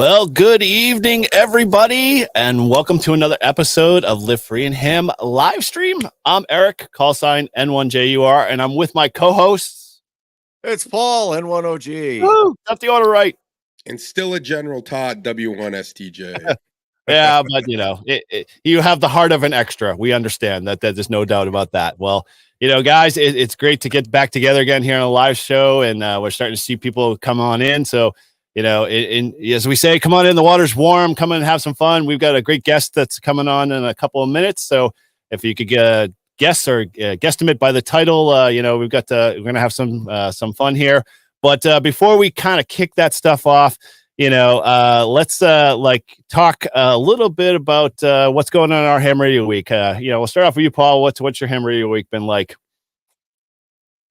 Well, good evening, everybody, and welcome to another episode of Live Free and Ham live stream. I'm Eric, call sign N1JUR, and I'm with my co-hosts. It's Paul, N1OG. Woo, got the order right. And still a General Todd, W1STJ. Yeah, but you have the heart of an extra. We understand that. There's no doubt about that. Well, guys, it's great to get back together again here on a live show, and we're starting to see people come on in. So, as we say, come on in. The water's warm. Come in and have some fun. We've got a great guest that's coming on in a couple of minutes. So, if you could guess or guesstimate by the title, we're going to have some fun here. But before we kind of kick that stuff off, let's talk a little bit about what's going on in our Ham Radio Week. We'll start off with you, Paul. What's your Ham Radio Week been like?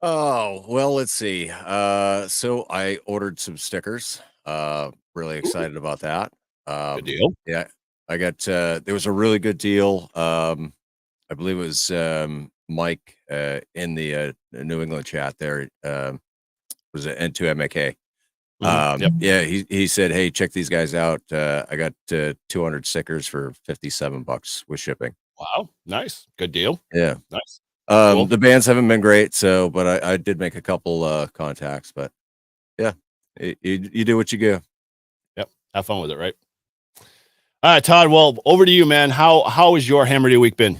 Oh, well, let's see. So I ordered some stickers. Really excited about that. Good deal. Yeah, I got there was a really good deal. I believe it was Mike in the New England chat there. Was it N2MAK? Yep. Yeah, he said, hey, check these guys out. I got 200 stickers for $57 with shipping. Wow, nice, good deal. Yeah, nice. Cool. The bands haven't been great, but I did make a couple contacts. But yeah, you do what you do. Yep, have fun with it, right? All right, Todd. Well, over to you, man. How has your Ham Radio Week been?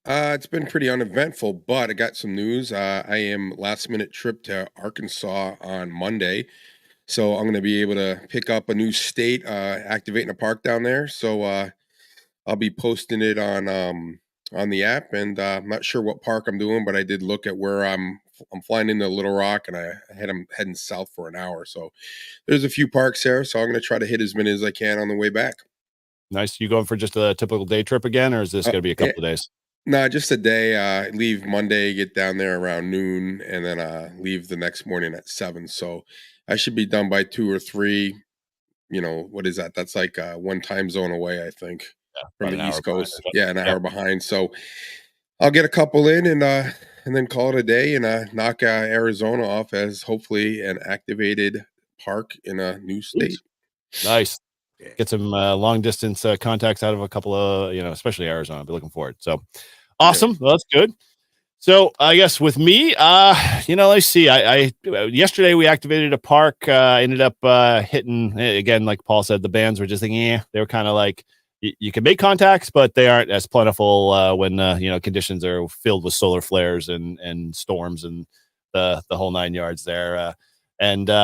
It's been pretty uneventful, but I got some news. I am last minute trip to Arkansas on Monday. So I'm going to be able to pick up a new state, activating a park down there. So I'll be posting it on the app, and I'm not sure what park I'm doing, but I did look at where I'm flying into Little Rock, and I'm heading south for an hour. So there's a few parks there. So I'm going to try to hit as many as I can on the way back. Nice. You going for just a typical day trip again, or is this going to be a couple of days? No, just a day. Leave Monday, get down there around noon, and then leave the next morning at 7. So I should be done by 2 or 3. What is that? That's like one time zone away, I think, from the East Coast. An hour behind. So I'll get a couple in and then call it a day and knock Arizona off as hopefully an activated park in a new state. Nice. Get some long distance contacts out of a couple of, especially Arizona. I'll be looking forward. So awesome. Well, that's good. So I guess with me, let's see. I yesterday we activated a park. Ended up hitting again, like Paul said. The bands were just thinking, they were kind of like you can make contacts, but they aren't as plentiful when conditions are filled with solar flares and storms and the whole 9 yards there. I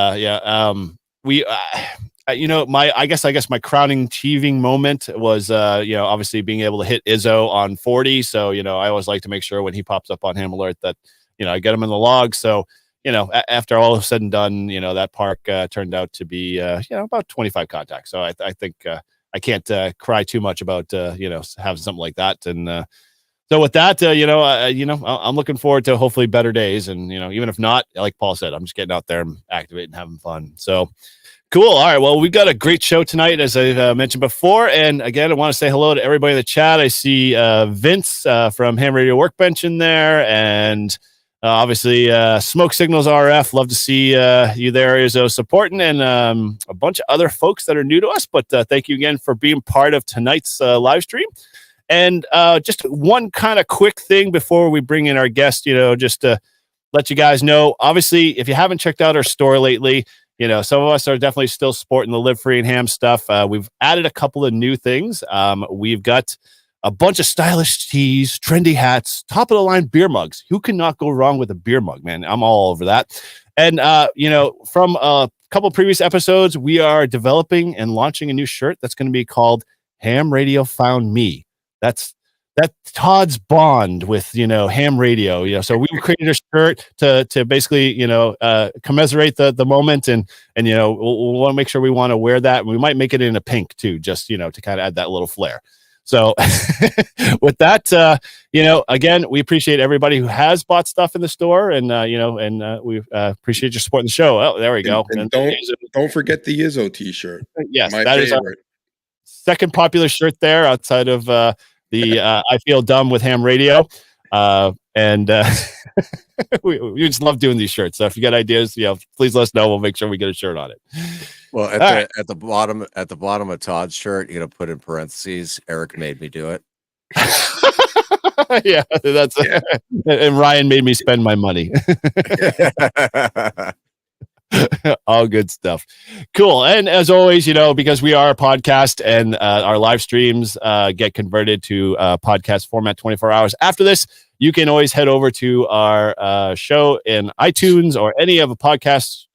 guess my crowning achieving moment was obviously being able to hit Izzo on 40. So I always like to make sure when he pops up on Ham Alert that I get him in the log. So after all is said and done, that park turned out to be about 25 contacts. So I think I can't cry too much about having something like that. And so with that, I'm looking forward to hopefully better days. And even if not, like Paul said, I'm just getting out there and activating, having fun. So. Cool. All right. Well, we've got a great show tonight, as I mentioned before. And again, I want to say hello to everybody in the chat. I see Vince from Ham Radio Workbench in there. And obviously, Smoke Signals RF. Love to see you there, Izzo, supporting. And a bunch of other folks that are new to us. But thank you again for being part of tonight's live stream. And just one kind of quick thing before we bring in our guest, just to let you guys know. Obviously, if you haven't checked out our store lately, some of us are definitely still sporting the Live Free and Ham stuff. We've added a couple of new things. We've got a bunch of stylish tees, trendy hats, top of the line beer mugs. Who cannot go wrong with a beer mug, man? I'm all over that. And, from a couple of previous episodes, we are developing and launching a new shirt that's going to be called Ham Radio Found Me. That's Todd's bond with, Ham Radio, so we created a shirt to basically, commiserate the moment and we'll want to make sure we want to wear that. We might make it in a pink too, just, to kind of add that little flair. So with that, again, we appreciate everybody who has bought stuff in the store and, we appreciate your support in the show. Oh, there we go. And don't forget the Izzo t-shirt. Yes. My that favorite. Is our second popular shirt there outside of, the I Feel Dumb with Ham Radio. And we just love doing these shirts. So if you got ideas, please let us know. We'll make sure we get a shirt on it. Well, All right. at the bottom of Todd's shirt, you know, put in parentheses, Eric made me do it. Yeah, that's Yeah. and Ryan made me spend my money. All good stuff. Cool. And as always, you know, because we are a podcast and our live streams get converted to podcast format 24 hours after this, you can always head over to our show in iTunes or any of the podcast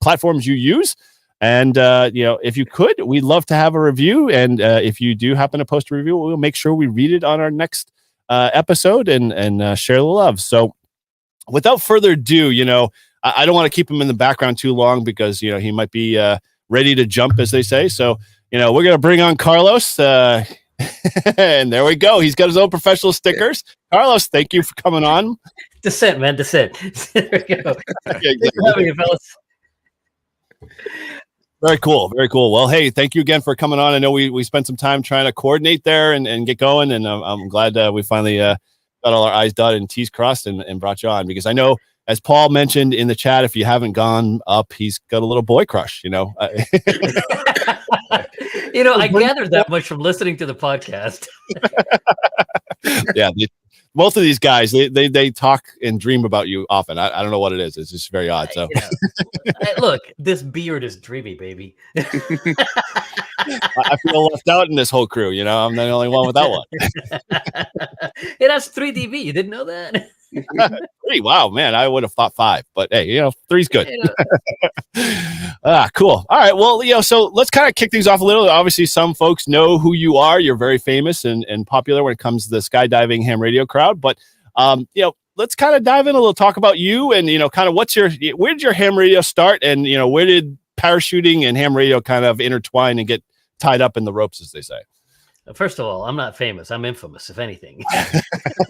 platforms you use. And, you know, if you could, we'd love to have a review. And if you do happen to post a review, we'll make sure we read it on our next episode and share the love. So without further ado, you know, I don't want to keep him in the background too long because, you know, he might be ready to jump, as they say. So, you know, we're going to bring on Carlos. And there we go. He's got his own professional stickers. Carlos, thank you for coming on. Descent, man. Descent. There we go. Yeah, Thanks for exactly. having me, fellas. Very cool. Very cool. Well, hey, thank you again for coming on. I know we spent some time trying to coordinate there and get going. And I'm glad we finally got all our I's dotted and T's crossed and brought you on, because I know, as Paul mentioned in the chat, if you haven't gone up, he's got a little boy crush, you know. You know, I gathered that much from listening to the podcast. Yeah, both of these guys, they talk and dream about you often. I don't know what it is. It's just very odd. So You know, look, this beard is dreamy, baby. I feel left out in this whole crew. You know, I'm the only one without one. It has 3DB. You didn't know that? 3, wow, man, I would have thought 5, but hey, you know, 3's good. You know, Cool. All right, well, you know, so let's kind of kick things off a little. Obviously, some folks know who you are. You're very famous and popular when it comes to the skydiving ham radio crowd. But you know, let's kind of dive in a little, talk about you and, you know, kind of where did your ham radio start, and, you know, where did parachuting and ham radio kind of intertwine and get tied up in the ropes, as they say? first of all, I'm not famous. I'm infamous, if anything.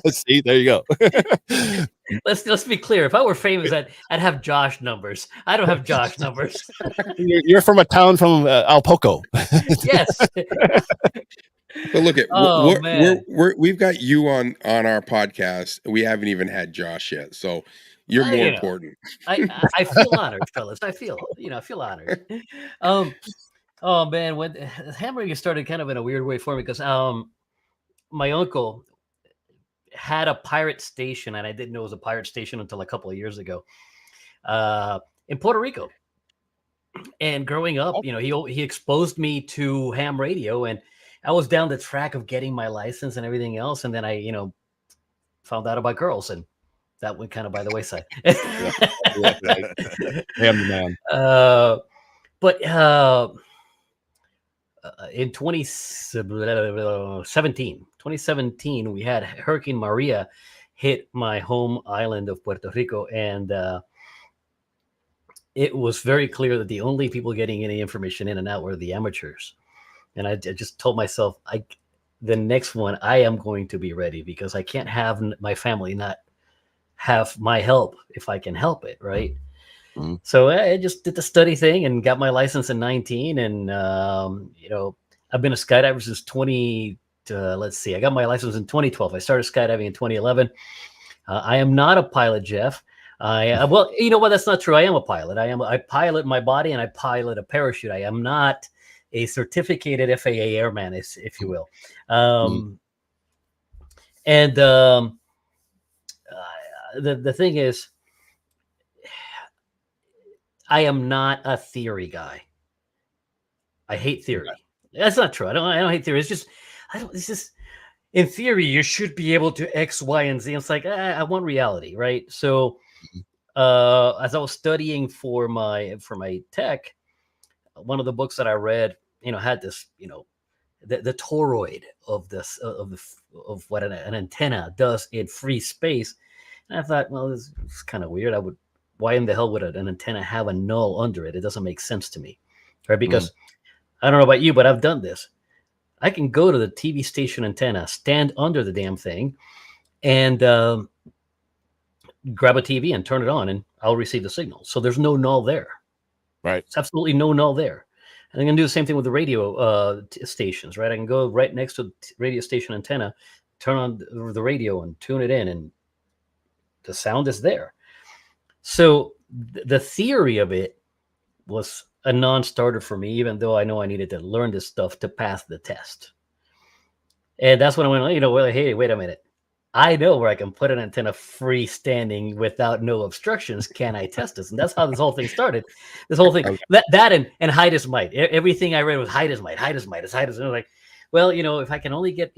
See, there you go. Let's be clear. If I were famous, I'd have Josh numbers. I don't have Josh numbers. You're from a town from Alpoco. Yes. But look at Oh, man. we've got you on our podcast. We haven't even had Josh yet, so you're more You know, important. I feel honored, fellas. I feel honored. Oh man, when ham radio started kind of in a weird way for me, because my uncle had a pirate station, and I didn't know it was a pirate station until a couple of years ago, in Puerto Rico. And growing up, you know, he exposed me to ham radio, and I was down the track of getting my license and everything else, and then I, you know, found out about girls, and that went kind of by the wayside. Ham man. But in 2017, we had Hurricane Maria hit my home island of Puerto Rico, and it was very clear that the only people getting any information in and out were the amateurs. And I just told myself, the next one, I am going to be ready, because I can't have my family not have my help if I can help it, right? Mm-hmm. So I just did the study thing and got my license in 19. And, you know, I've been a skydiver since I got my license in 2012. I started skydiving in 2011. I am not a pilot, Jeff. Well, you know what? That's not true. I am a pilot. I pilot my body, and I pilot a parachute. I am not a certificated FAA airman, if you will. And the thing is, I am not a theory guy. I hate theory. That's not true. I don't hate theory. It's just in theory, you should be able to X, Y, and Z. It's like, I want reality, right? So as I was studying for my tech, one of the books that I read, you know, had this, you know, the toroid of this of what an antenna does in free space. And I thought, well, this is kind of weird. Why in the hell would an antenna have a null under it? It doesn't make sense to me, right? Because I don't know about you, but I've done this. I can go to the TV station antenna, stand under the damn thing, and grab a TV and turn it on, and I'll receive the signal. So there's no null there. Right. It's absolutely no null there. And I'm going to do the same thing with the radio stations, right? I can go right next to the radio station antenna, turn on the radio and tune it in, and the sound is there. So the theory of it was a non-starter for me, even though I know I needed to learn this stuff to pass the test. And that's when I went, well, hey, wait a minute. I know where I can put an antenna freestanding without no obstructions. Can I test this? And that's how this whole thing started. This whole thing, Okay. that and height is might. Everything I read was height is might, height is might, it's height is. And I was like, well, if I can only get,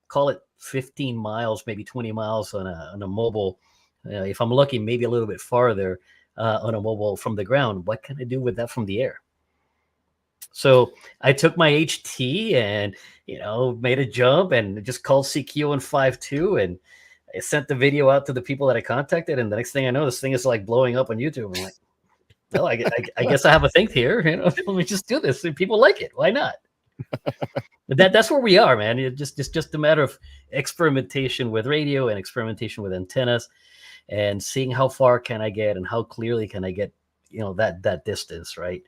call it 15 miles, maybe 20 miles on a mobile, if I'm lucky, maybe a little bit farther on a mobile from the ground, what can I do with that from the air? So I took my HT and, made a jump and just called CQ and 5.2 and I sent the video out to the people that I contacted. And the next thing I know, this thing is like blowing up on YouTube. I'm like, well, I guess I have a thing here. Let me just do this. If people like it, why not? That's where we are, man. It's just a matter of experimentation with radio and experimentation with antennas and seeing how far can I get and how clearly can I get, that distance, right?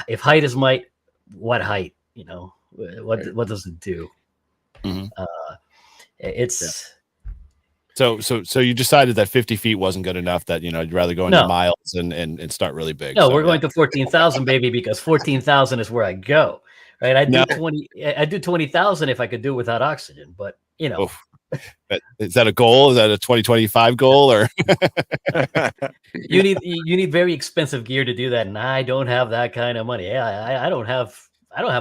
If height is might, what height? What does it do? Mm-hmm. It's so you decided that 50 feet wasn't good enough, that you'd rather go into miles and start really big. No, we're going to 14,000, baby, because 14,000 is where I go, right? I do 20,000 if I could do it without oxygen, but Oof. Is that a goal? Is that a 2025 goal, or you need very expensive gear to do that, and I don't have that kind of money. I don't have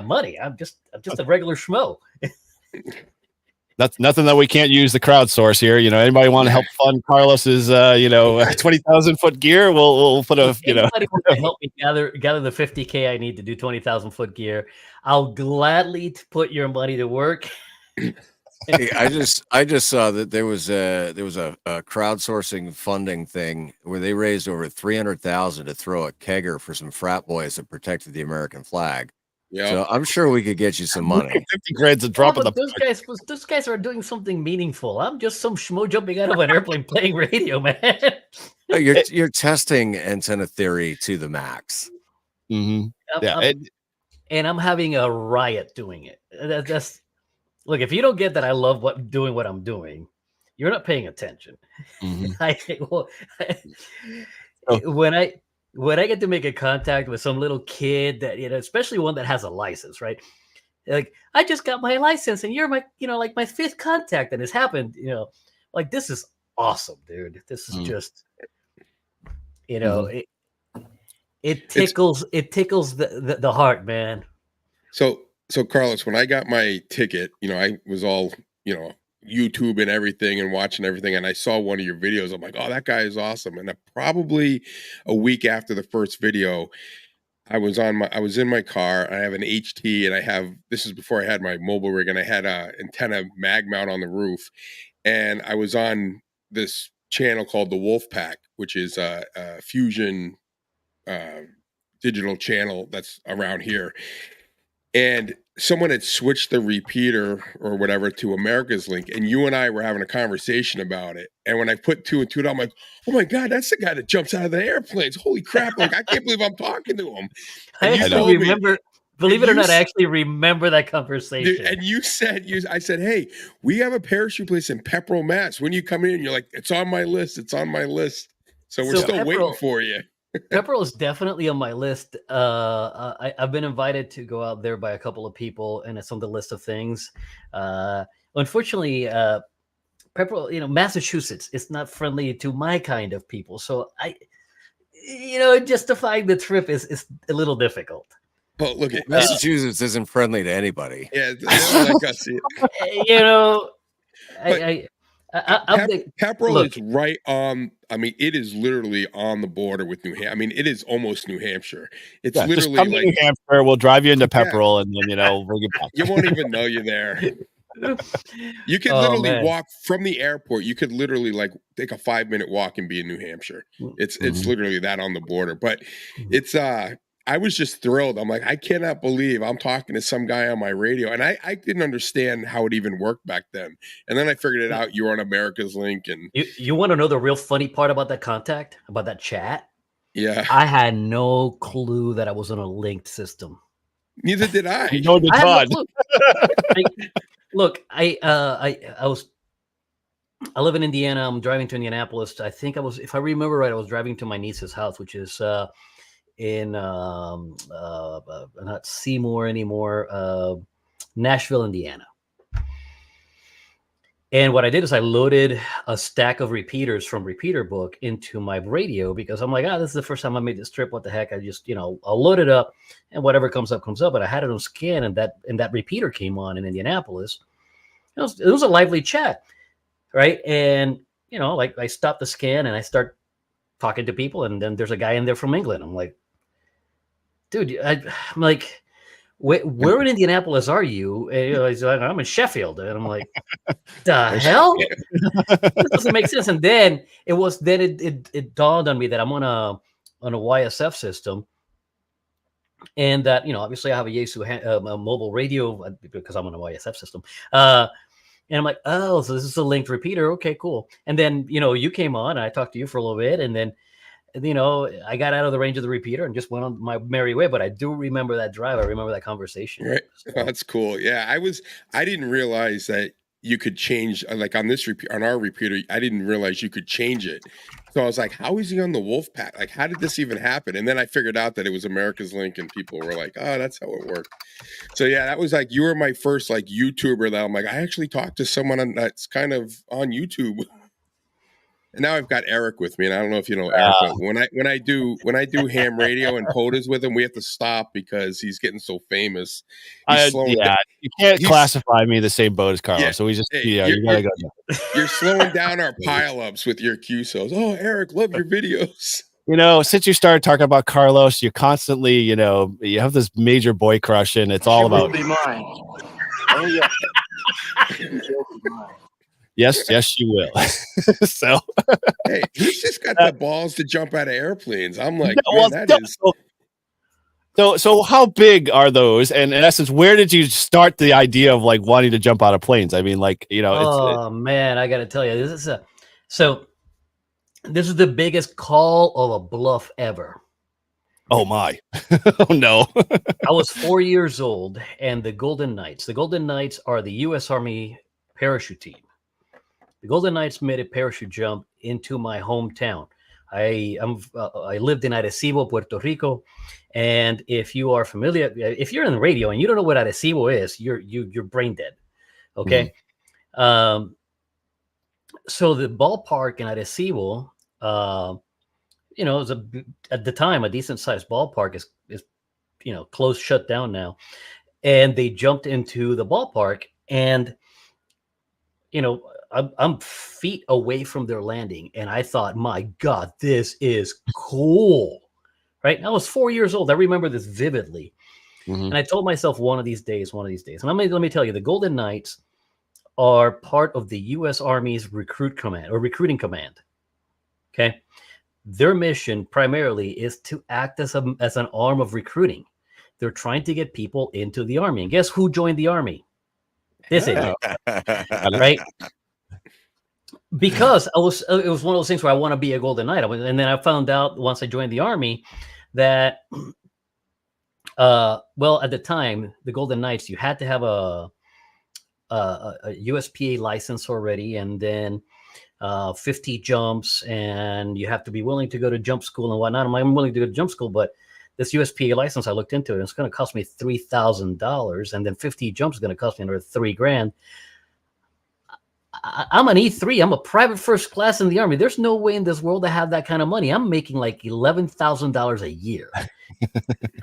money. I'm just a regular schmo. That's nothing that we can't use the crowdsource here. Anybody want to help fund Carlos's 20,000 foot gear? We'll put a Anybody want to help me gather the 50K I need to do 20,000 foot gear? I'll gladly put your money to work. Hey, I just saw that there was a crowdsourcing funding thing where they raised over 300,000 to throw a kegger for some frat boys that protected the American flag. Yeah. So I'm sure we could get you some money. 50 grand's a drop of the. Those guys are doing something meaningful. I'm just some schmo jumping out of an airplane playing radio, man. No, you're testing antenna theory to the max. Mm-hmm. And I'm having a riot doing it. That's look. If you don't get that, I love doing what I'm doing. You're not paying attention. Mm-hmm. When I get to make a contact with some little kid that, especially one that has a license, right? Like, I just got my license and you're my, like my fifth contact and it's happened, like, this is awesome, dude. This is just, it tickles the heart, man. So Carlos, when I got my ticket, I was all, YouTube and everything and watching everything, and I saw one of your videos. I'm like, oh, that guy is awesome. And probably a week after the first video, I was in my car. I have an HT, and this is before I had my mobile rig, and I had a antenna mag mount on the roof, and I was on this channel called the Wolf Pack, which is a fusion digital channel that's around here. And someone had switched the repeater or whatever to America's Link, and you and I were having a conversation about it. And when I put two and two, I'm like, "Oh my god, that's the guy that jumps out of the airplanes! Holy crap! Like, I can't believe I'm talking to him." And I actually remember. Believe it or not, I actually remember that conversation. Dude, and I said, "Hey, we have a parachute place in Pepperell, Mass. When you come in, you're like, it's on my list. It's on my list. So we're still waiting for you." Pepperell is definitely on my list. I've been invited to go out there by a couple of people, and it's on the list of things. Unfortunately, Pepperell, Massachusetts, it's not friendly to my kind of people. So justifying the trip is a little difficult. But look at Massachusetts isn't friendly to anybody. Yeah, they don't like us. Pepperell is right on. I mean, it is literally on the border with New Hampshire. I mean, it is almost New Hampshire. It's literally just come to New Hampshire. We'll drive you into Pepperell, and then we'll get back. You won't even know you're there. You could literally walk from the airport. You could literally take a 5-minute walk and be in New Hampshire. It's literally that on the border. But it's I was just thrilled. I'm like, I cannot believe I'm talking to some guy on my radio. And I didn't understand how it even worked back then. And then I figured it out. You were on America's Link. And you want to know the real funny part about that contact, about that chat? Yeah. I had no clue that I was on a linked system. Neither did I. Look, I live in Indiana. I'm driving to Indianapolis. I think if I remember right, I was driving to my niece's house, which is in not Seymour anymore, Nashville, Indiana. And what I did is I loaded a stack of repeaters from Repeater Book into my radio because I'm like, this is the first time I made this trip. What the heck? I just, I'll load it up and whatever comes up, comes up. But I had it on scan and that repeater came on in Indianapolis. It was a lively chat, right? And, like I stopped the scan and I start talking to people. And then there's a guy in there from England. I'm like, dude, I'm like, where in Indianapolis are you? And, he's like, I'm in Sheffield. And I'm like, the hell? This doesn't make sense. And then it dawned on me that I'm on a YSF system. And that, obviously I have a Yaesu a mobile radio because I'm on a YSF system. And I'm like, oh, so this is a linked repeater. Okay, cool. And then, you came on and I talked to you for a little bit. And then, I got out of the range of the repeater and just went on my merry way. But I do remember that drive. I remember that conversation. Right. So. That's cool. Yeah, I didn't realize that you could change, like on our repeater, I didn't realize you could change it. So I was like, how is he on the Wolf Pack? Like, how did this even happen? And then I figured out that it was America's Link and people were like, oh, that's how it worked. So yeah, that was like, you were my first like YouTuber that I'm like, I actually talked to someone that's kind of on YouTube. And now I've got Eric with me, and I don't know if you know Eric, but when I do ham radio and POTUS with him, we have to stop because he's getting so famous. You can't classify me the same boat as Carlos, Yeah. so we just Hey, you gotta go. You're slowing down our pileups with your QSOs. Oh, Eric, love your videos. Since you started talking about Carlos, you constantly, you have this major boy crush, and it's all about. Be mine. Oh yeah. Yes, she will. So, hey, he's just got the balls to jump out of airplanes. I'm like, So how big are those? And in essence, where did you start the idea of like wanting to jump out of planes? I mean, like, man, I got to tell you, this is the biggest call of a bluff ever. Oh my. Oh no. I was 4 years old, and the Golden Knights are the U.S. Army parachute team. The Golden Knights made a parachute jump into my hometown. I lived in Arecibo, Puerto Rico, and if you are familiar, if you're in the radio and you don't know what Arecibo is, you're brain dead. Okay, so the ballpark in Arecibo, it was at the time a decent sized ballpark is closed, shut down now, and they jumped into the ballpark and I'm feet away from their landing, and I thought, my God, this is cool, right? I was 4 years old. I remember this vividly, and I told myself one of these days. And let me tell you, the Golden Knights are part of the U.S. Army's recruiting command. Okay, their mission primarily is to act as an arm of recruiting. They're trying to get people into the Army, and guess who joined the Army? This idiot, right? Because it was one of those things where I want to be a Golden Knight. And then I found out once I joined the Army that, at the time, the Golden Knights, you had to have a USPA license already, and then 50 jumps, and you have to be willing to go to jump school and whatnot. I'm willing to go to jump school, but this USPA license, I looked into it, and it's going to cost me $3,000, and then 50 jumps is going to cost me another $3,000. I'm an E3. I'm a private first class in the Army. There's no way in this world to have that kind of money. I'm making like $11,000 a year.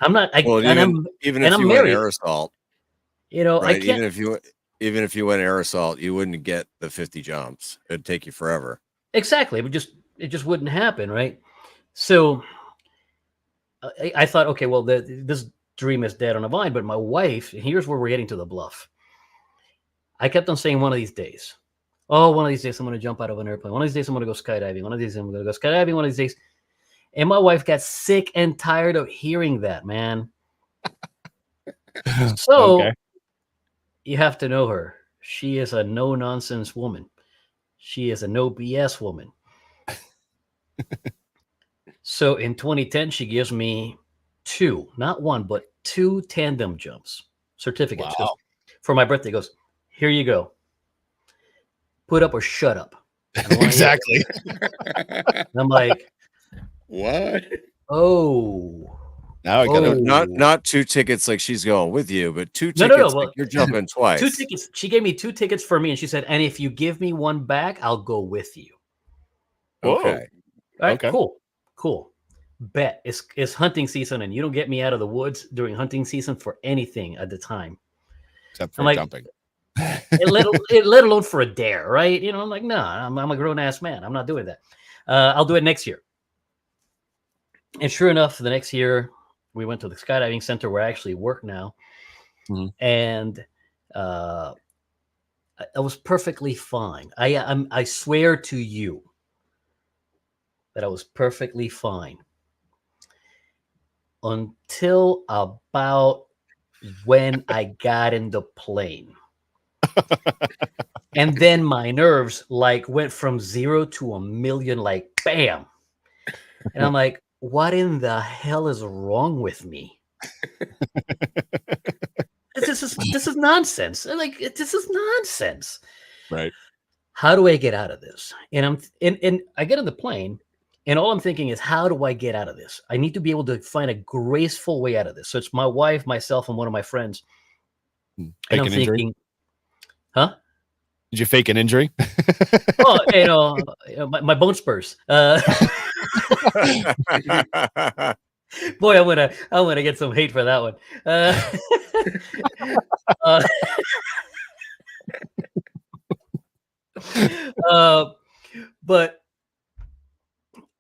I'm not. Even if you went air assault, right? I can't. Even if you went air assault, you wouldn't get the 50 jumps. It'd take you forever. Exactly. It just wouldn't happen, right? So I thought, okay, well, this dream is dead on a vine. But my wife, here's where we're getting to the bluff. I kept on saying one of these days. Oh, one of these days I'm going to jump out of an airplane. One of these days I'm going to go skydiving. One of these days I'm going to go skydiving. One of these days. And my wife got sick and tired of hearing that, man. So you have to know her. She is a no-nonsense woman. She is a no BS woman. So in 2010, she gives me two, not one, but two tandem jumps certificates. Wow. For my birthday, goes, here you go. Put up or shut up. Exactly. I'm like, what? oh, Now I got No, it. not 2 tickets like she's going with you, but 2 No, tickets well, like you're jumping twice. 2 tickets. She gave me 2 tickets for me, and she said, "And if you give me one back, I'll go with you." Okay. All right, Okay. cool. Bet it's hunting season, and you don't get me out of the woods during hunting season for anything at the time. Except for I'm like, jumping. let alone for a dare, right? You know, I'm like, no, I'm a grown ass man. I'm not doing that. I'll do it next year. And sure enough, the next year we went to the skydiving center where I actually work now, and I was perfectly fine. I swear to you that I was perfectly fine until about when I got in the plane. And then my nerves like went from 0 to a million, like bam. And I'm like, what in the hell is wrong with me? This is nonsense. Like, this is nonsense. Right. How do I get out of this? And I get on the plane, and all I'm thinking is, how do I get out of this? I need to be able to find a graceful way out of this. So it's my wife, myself, and one of my friends. Fake And I'm an injury? thinking, huh? Did you fake an injury? Oh, my bone spurs. Boy, I'm gonna get some hate for that one. But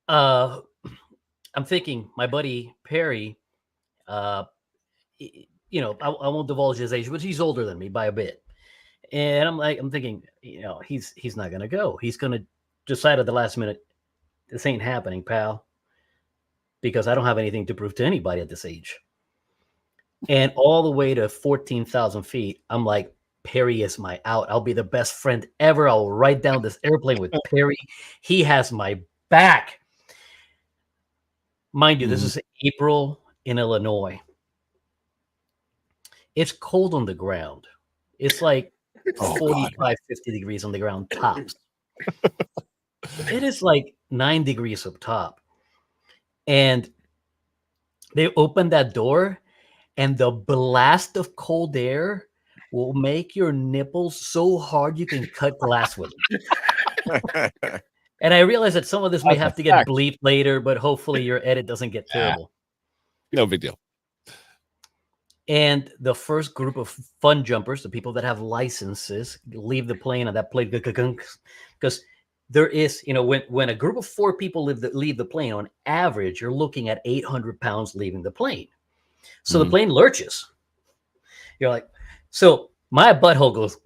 I'm thinking my buddy Perry, I won't divulge his age, but he's older than me by a bit. And I'm thinking, he's not gonna go. He's gonna decide at the last minute, this ain't happening, pal, because I don't have anything to prove to anybody at this age. And all the way to 14,000 feet, I'm like, Perry is my out. I'll be the best friend ever. I'll ride down this airplane with Perry. He has my back. Mind you, this is April in Illinois. It's cold on the ground. It's like 45, 50 degrees on the ground tops. It is like 9 degrees up top. And they open that door, and the blast of cold air will make your nipples so hard you can cut glass with them. And I realize that some of this may have to get bleeped later, but hopefully your edit doesn't get terrible. No big deal. And the first group of fun jumpers, the people that have licenses, leave the plane, and that plane, because there is, when a group of 4 people leave the plane, on average, you're looking at 800 pounds leaving the plane. So the plane lurches. You're like, so my butthole goes,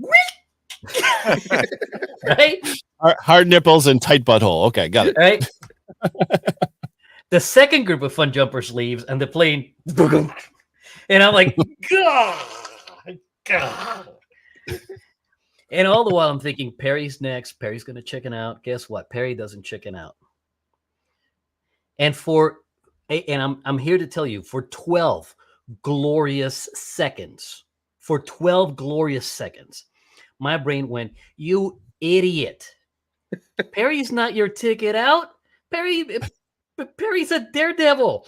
right? Hard nipples and tight butthole. Okay, got it. Right. The second group of fun jumpers leaves, and the plane, and I'm like, God. And all the while I'm thinking, Perry's next. Perry's going to chicken out. Guess what? Perry doesn't chicken out. And I'm here to tell you, for 12 glorious seconds, my brain went, you idiot. Perry's not your ticket out. Perry's a daredevil.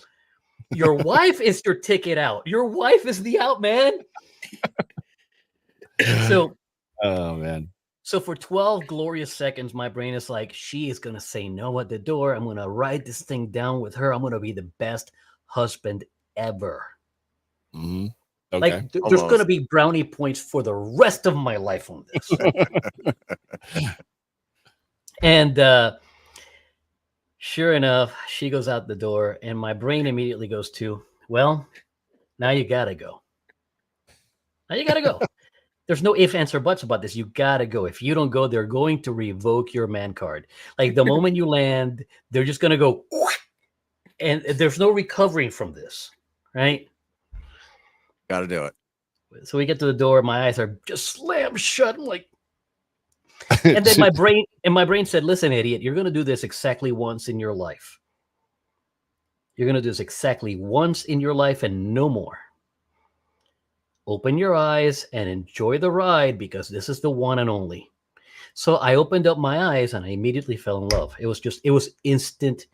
Your wife is your ticket out. Your wife is the out, man. So, oh man. So for 12 glorious seconds, my brain is like, she is going to say no at the door. I'm going to ride this thing down with her. I'm going to be the best husband ever. Mm-hmm. Okay. Like, there's going to be brownie points for the rest of my life on this. And sure enough, she goes out the door, and my brain immediately goes to, well, now you got to go. Now you got to go. There's no ifs, ands, or buts about this. You got to go. If you don't go, they're going to revoke your man card. Like, the moment you land, they're just going to go, and there's no recovering from this, right? Got to do it. So we get to the door. My eyes are just slammed shut. I'm like, and then my brain said, listen, idiot, you're going to do this exactly once in your life. You're going to do this exactly once in your life and no more. Open your eyes and enjoy the ride, because this is the one and only. So I opened up my eyes and I immediately fell in love. It was instant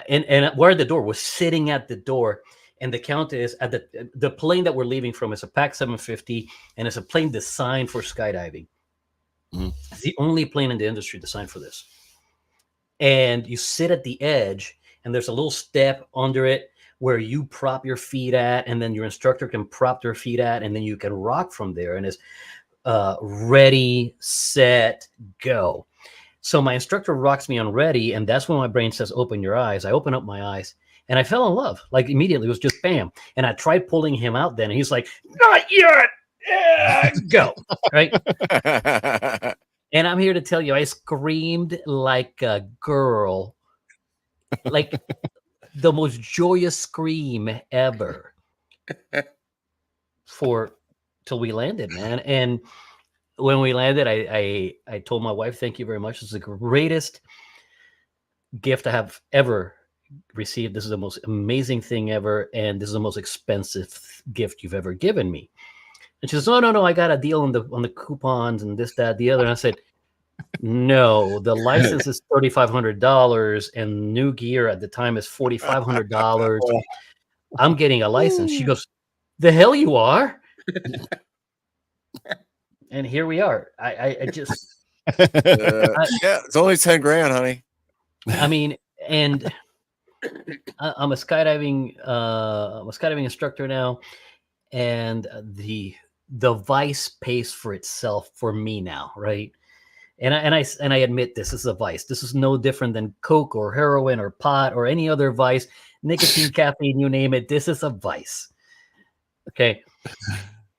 and we're at the door. We're sitting at the door, and the count is at the plane that we're leaving from is a PAC 750, and it's a plane designed for skydiving. It's the only plane in the industry designed for this. And you sit at the edge, and there's a little step under it where you prop your feet at, and then your instructor can prop their feet at, and then you can rock from there. And it's ready, set, go. So my instructor rocks me on ready, and that's when my brain says, open your eyes. I open up my eyes, and I fell in love. Like immediately, it was just bam. And I tried pulling him out then, and he's like, not yet. Go. Right? And I'm here to tell you, I screamed like a girl, like the most joyous scream ever till we landed, man. And when we landed, I told my wife, thank you very much. This is the greatest gift I have ever received. This is the most amazing thing ever. And this is the most expensive gift you've ever given me. And she says, no, I got a deal on the coupons and this, that, the other. And I said, no, the license is $3,500 and new gear at the time is $4,500. I'm getting a license. She goes, the hell you are. And here we are. I just yeah, it's only 10 grand, honey. I mean, and I'm a skydiving instructor now, and the vice pays for itself for me now, right? And I admit this is a vice. This is no different than coke or heroin or pot or any other vice, nicotine, caffeine, you name it. This is a vice. Okay.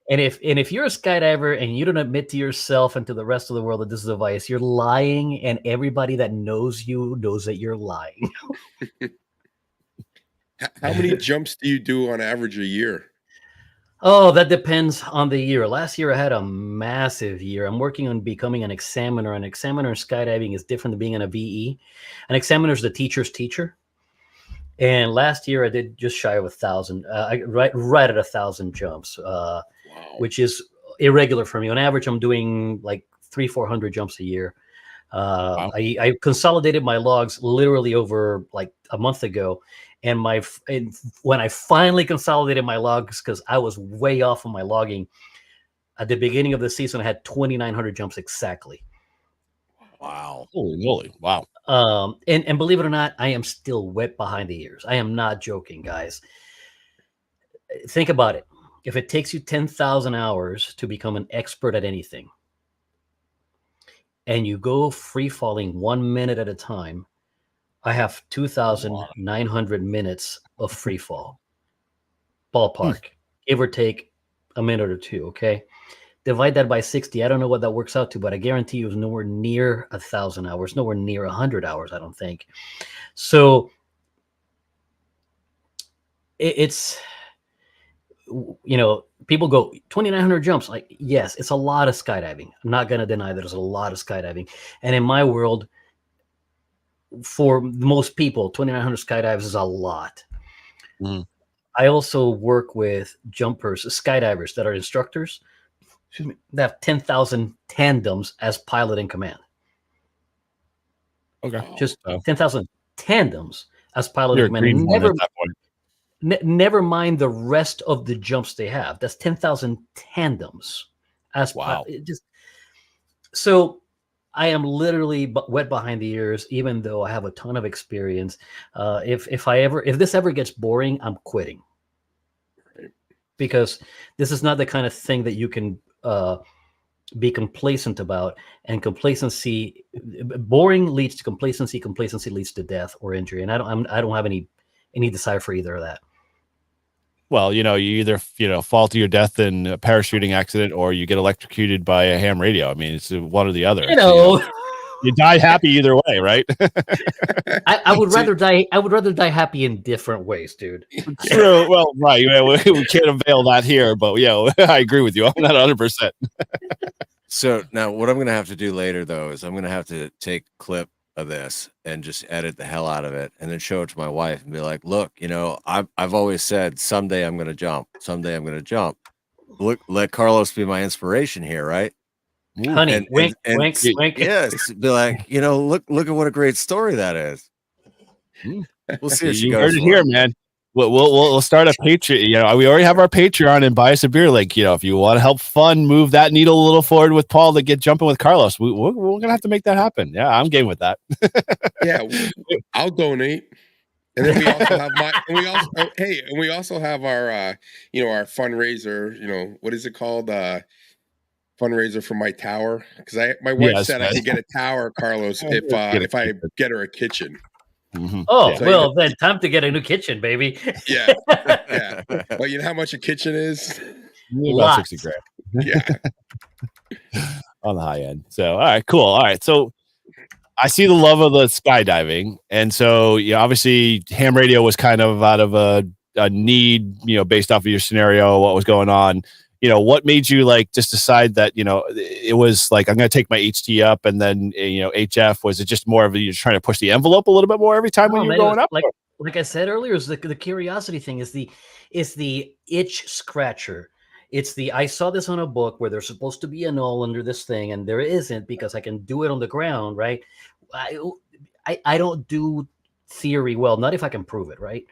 And if you're a skydiver and you don't admit to yourself and to the rest of the world that this is a vice, you're lying, and everybody that knows you knows that you're lying. How many jumps do you do on average a year? Oh, that depends on the year. Last year I had a massive year. I'm working on becoming an examiner. An examiner in skydiving is different than being an VE. An examiner is the teacher's teacher. And last year I did just shy of 1,000, right at 1,000 jumps, which is irregular for me. On average, I'm doing like 300-400 jumps a year. Wow. I consolidated my logs literally over like a month ago. And when I finally consolidated my logs, because I was way off on my logging, at the beginning of the season, I had 2,900 jumps exactly. Wow. Holy moly. Wow. And believe it or not, I am still wet behind the ears. I am not joking, guys. Think about it. If it takes you 10,000 hours to become an expert at anything, and you go free falling 1 minute at a time, I have 2,900 minutes of free fall. Ballpark, give or take a minute or two, okay? Divide that by 60. I don't know what that works out to, but I guarantee you it's nowhere near 1,000 hours, nowhere near 100 hours, I don't think. So it's, you know, people go 2,900 jumps. Like, yes, it's a lot of skydiving. I'm not going to deny that there's a lot of skydiving. And in my world, for most people, 2,900 skydives is a lot. I also work with jumpers, skydivers that are instructors. Excuse me, that have 10,000 tandems as pilot in command. Okay. Just 10,000 tandems as pilot in command. Never mind the rest of the jumps they have. That's 10,000 tandems as so I am literally wet behind the ears, even though I have a ton of experience. If this ever gets boring, I'm quitting, because this is not the kind of thing that you can be complacent about. And complacency, boring leads to complacency. Complacency leads to death or injury. And I don't have any desire for either of that. Well, you know, you either, fall to your death in a parachuting accident, or you get electrocuted by a ham radio. I mean, it's one or the other. You die happy either way, right? I would rather die. I would rather die happy in different ways, dude. True. Well, right. We can't avail that here, but yeah, I agree with you. I'm not 100%. So now what I'm going to have to do later, though, is I'm going to have to take a clip of this and just edit the hell out of it, and then show it to my wife and be like, look, I've always said someday I'm going to jump. Someday I'm going to jump. Look, let Carlos be my inspiration here, right? Honey, wink, wink. Yes, be like, look at what a great story that is. We'll see if she You goes heard it for here, it. man. We'll start a Patreon. You know, we already have our Patreon and buy us a beer. Like, you know, if you want to help fund move that needle a little forward with Paul to get jumping with Carlos, we're gonna have to make that happen. Yeah, I'm game with that. Yeah, I'll donate. And then we also have and we also have our our fundraiser, what is it called? Fundraiser for my tower. Because my wife Yes, said I could get a tower, Carlos, if I get her a kitchen. Mhm. Oh, So well, then time to get a new kitchen, baby. yeah, yeah. Well, you know how much a kitchen is? About 60 Lots. grand Yeah. on the high end. So, all right, cool. All right, so I see the love of the skydiving, and so obviously ham radio was kind of out of a need, based off of your scenario, what was going on. What made you like just decide that it was like I'm going to take my HT up, and then HF? Was it just more of you're trying to push the envelope a little bit more every time when you're going up? Like I said earlier, is the curiosity thing is the itch scratcher. It's I saw this on a book where there's supposed to be a null under this thing, and there isn't because I can do it on the ground, right? I don't do theory well, not if I can prove it, right?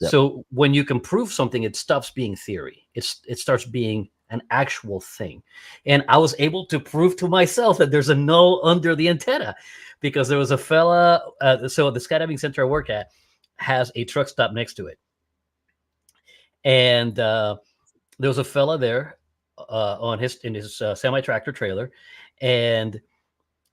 Yep. So when you can prove something, it stops being theory. It starts being an actual thing. And I was able to prove to myself that there's a null under the antenna because there was a fella. So the skydiving center I work at has a truck stop next to it. And there was a fella there in his semi-tractor trailer. And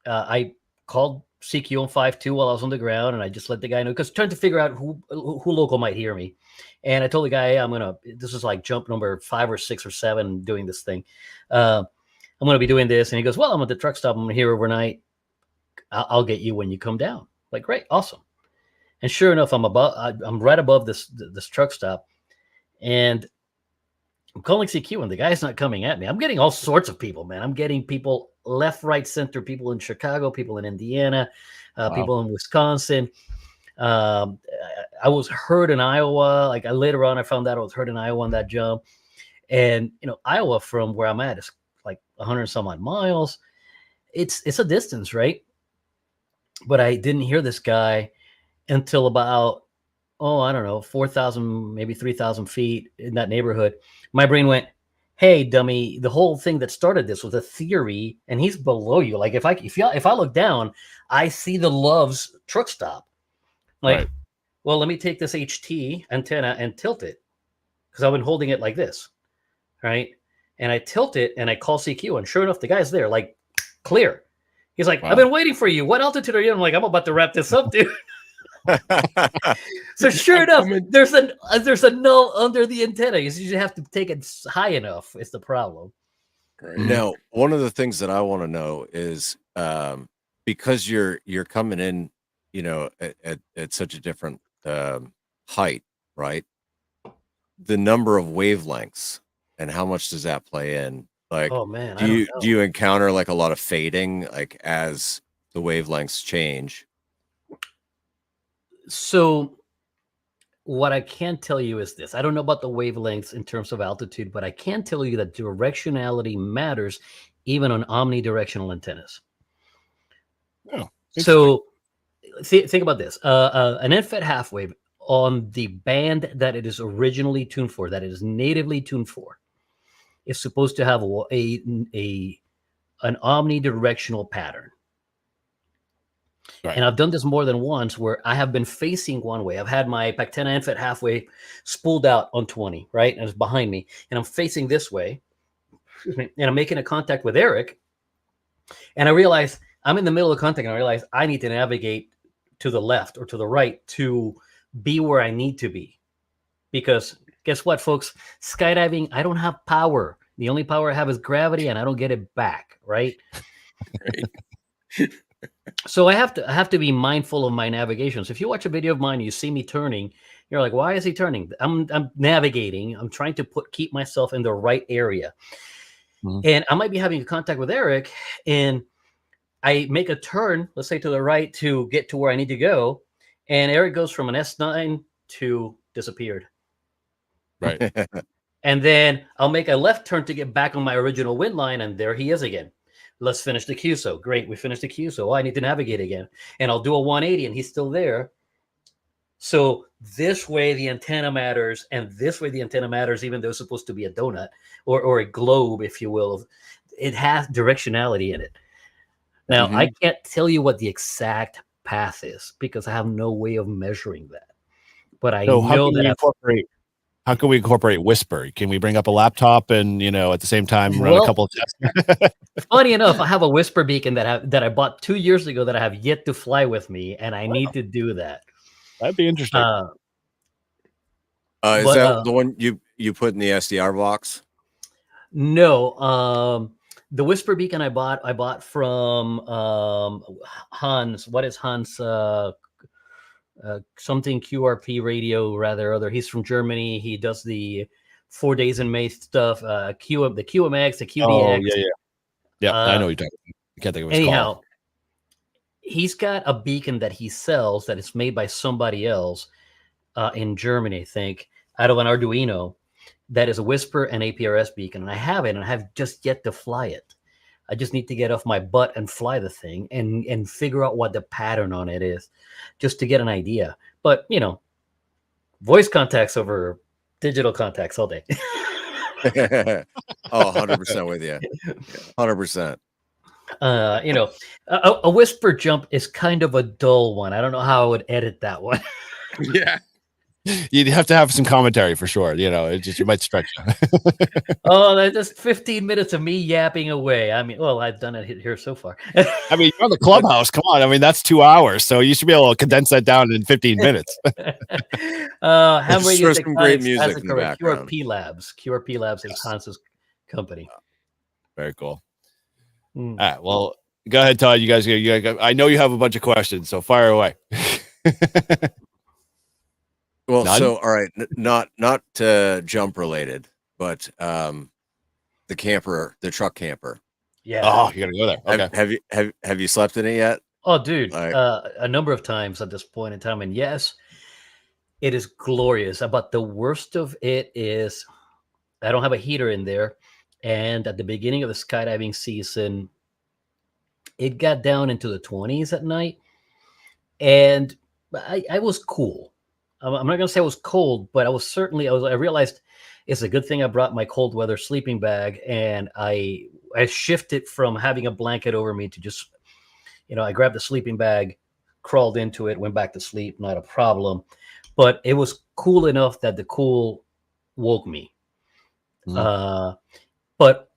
I called CQ on 5.2 while I was on the ground, and I just let the guy know, because trying to figure out who local might hear me. And I told the guy, hey, this is like jump number 5 or 6 or 7 doing this thing. I'm going to be doing this. And he goes, well, I'm at the truck stop. I'm here overnight. I'll get you when you come down. Like, great, awesome. And sure enough, I'm right above this truck stop, and I'm calling CQ, and the guy's not coming at me. I'm getting all sorts of people, man. I'm getting people left, right, center, people in Chicago, people in Indiana, people in Wisconsin. I was heard in Iowa. Like later on, I found out I was heard in Iowa on that jump. And, Iowa from where I'm at is like 100 some odd miles. It's a distance, right? But I didn't hear this guy until about, I don't know, 4,000, maybe 3,000 feet in that neighborhood. My brain went, hey, dummy, the whole thing that started this was a theory, and he's below you. Like if I look down, I see the Love's truck stop. Like, right. Well, let me take this HT antenna and tilt it, because I've been holding it like this, right? And I tilt it, and I call CQ, and sure enough, the guy's there, like clear. He's like, wow. I've been waiting for you. What altitude are you? I'm like, I'm about to wrap this up, dude. So sure enough, there's a null under the antenna. You just have to take it high enough. Is the problem. Right. Now, one of the things that I want to know is because you're coming in, at such a different height, right? The number of wavelengths and how much does that play in? Like, oh man, do you encounter like a lot of fading, like as the wavelengths change? So what I can tell you is this. I don't know about the wavelengths in terms of altitude, but I can tell you that directionality matters even on omnidirectional antennas. Oh, so think about this. An NFET half wave on the band that it is originally tuned for, that it is natively tuned for, is supposed to have an omnidirectional pattern. Right. And I've done this more than once where I have been facing one way. I've had my Pactena NFET halfway spooled out on 20, right? And it's behind me. And I'm facing this way. And I'm making a contact with Eric. And I realize I'm in the middle of contact. And I realize I need to navigate to the left or to the right to be where I need to be. Because guess what, folks? Skydiving, I don't have power. The only power I have is gravity, and I don't get it back, right? Right. So I have to be mindful of my navigation. So if you watch a video of mine, you see me turning, you're like, why is he turning? I'm navigating. I'm trying to keep myself in the right area. Mm-hmm. And I might be having contact with Eric, and I make a turn, let's say to the right, to get to where I need to go. And Eric goes from an S9 to disappeared. Right. And then I'll make a left turn to get back on my original wind line, and there he is again. Let's finish the QSO. Great, we finished the QSO. I need to navigate again. And I'll do a 180, and he's still there. So this way the antenna matters, and this way the antenna matters, even though it's supposed to be a donut or a globe, if you will. It has directionality in it. Now, I can't tell you what the exact path is because I have no way of measuring that. But I So know that how can we incorporate Whisper? Can we bring up a laptop and, at the same time run a couple of tests? funny enough, I have a Whisper beacon that I bought 2 years ago that I have yet to fly with me, and I need to do that. That'd be interesting. Is that the one you put in the SDR box? No, the Whisper beacon I bought from Hans. What is Hans? Something QRP radio, rather other. He's from Germany. He does the 4 days in May stuff. The QMX, the QDX. Oh yeah. I know what you're talking about. I can't think of his call. He's got a beacon that he sells that is made by somebody else in Germany, I think, out of an Arduino. That is a Whisper and APRS beacon, and I have it, and I have just yet to fly it. I just need to get off my butt and fly the thing and figure out what the pattern on it is, just to get an idea. But voice contacts over digital contacts all day. 100% with you. 100%. A Whisper jump is kind of a dull one. I don't know how I would edit that one. Yeah. You'd have to have some commentary for sure. You might stretch. That's just 15 minutes of me yapping away. I mean, well, I've done it here so far. I mean, you're on the Clubhouse. Come on. I mean, that's 2 hours. So you should be able to condense that down in 15 minutes. Ham Radio some great music in the background. QRP Labs is Hans's company. Very cool. All right. Well, go ahead, Todd. You guys, I know you have a bunch of questions, so fire away. Well, none? So all right, not jump related, but the truck camper. Yeah. Oh, you gotta go there. Okay. Have you slept in it yet? Oh, dude, a number of times at this point in time, and yes, it is glorious. But the worst of it is, I don't have a heater in there, and at the beginning of the skydiving season, it got down into the 20s at night, and I was cool. I'm not going to say I was cold, but I realized it's a good thing I brought my cold weather sleeping bag, and I shifted from having a blanket over me to just, I grabbed the sleeping bag, crawled into it, went back to sleep, not a problem. But it was cool enough that the cool woke me. But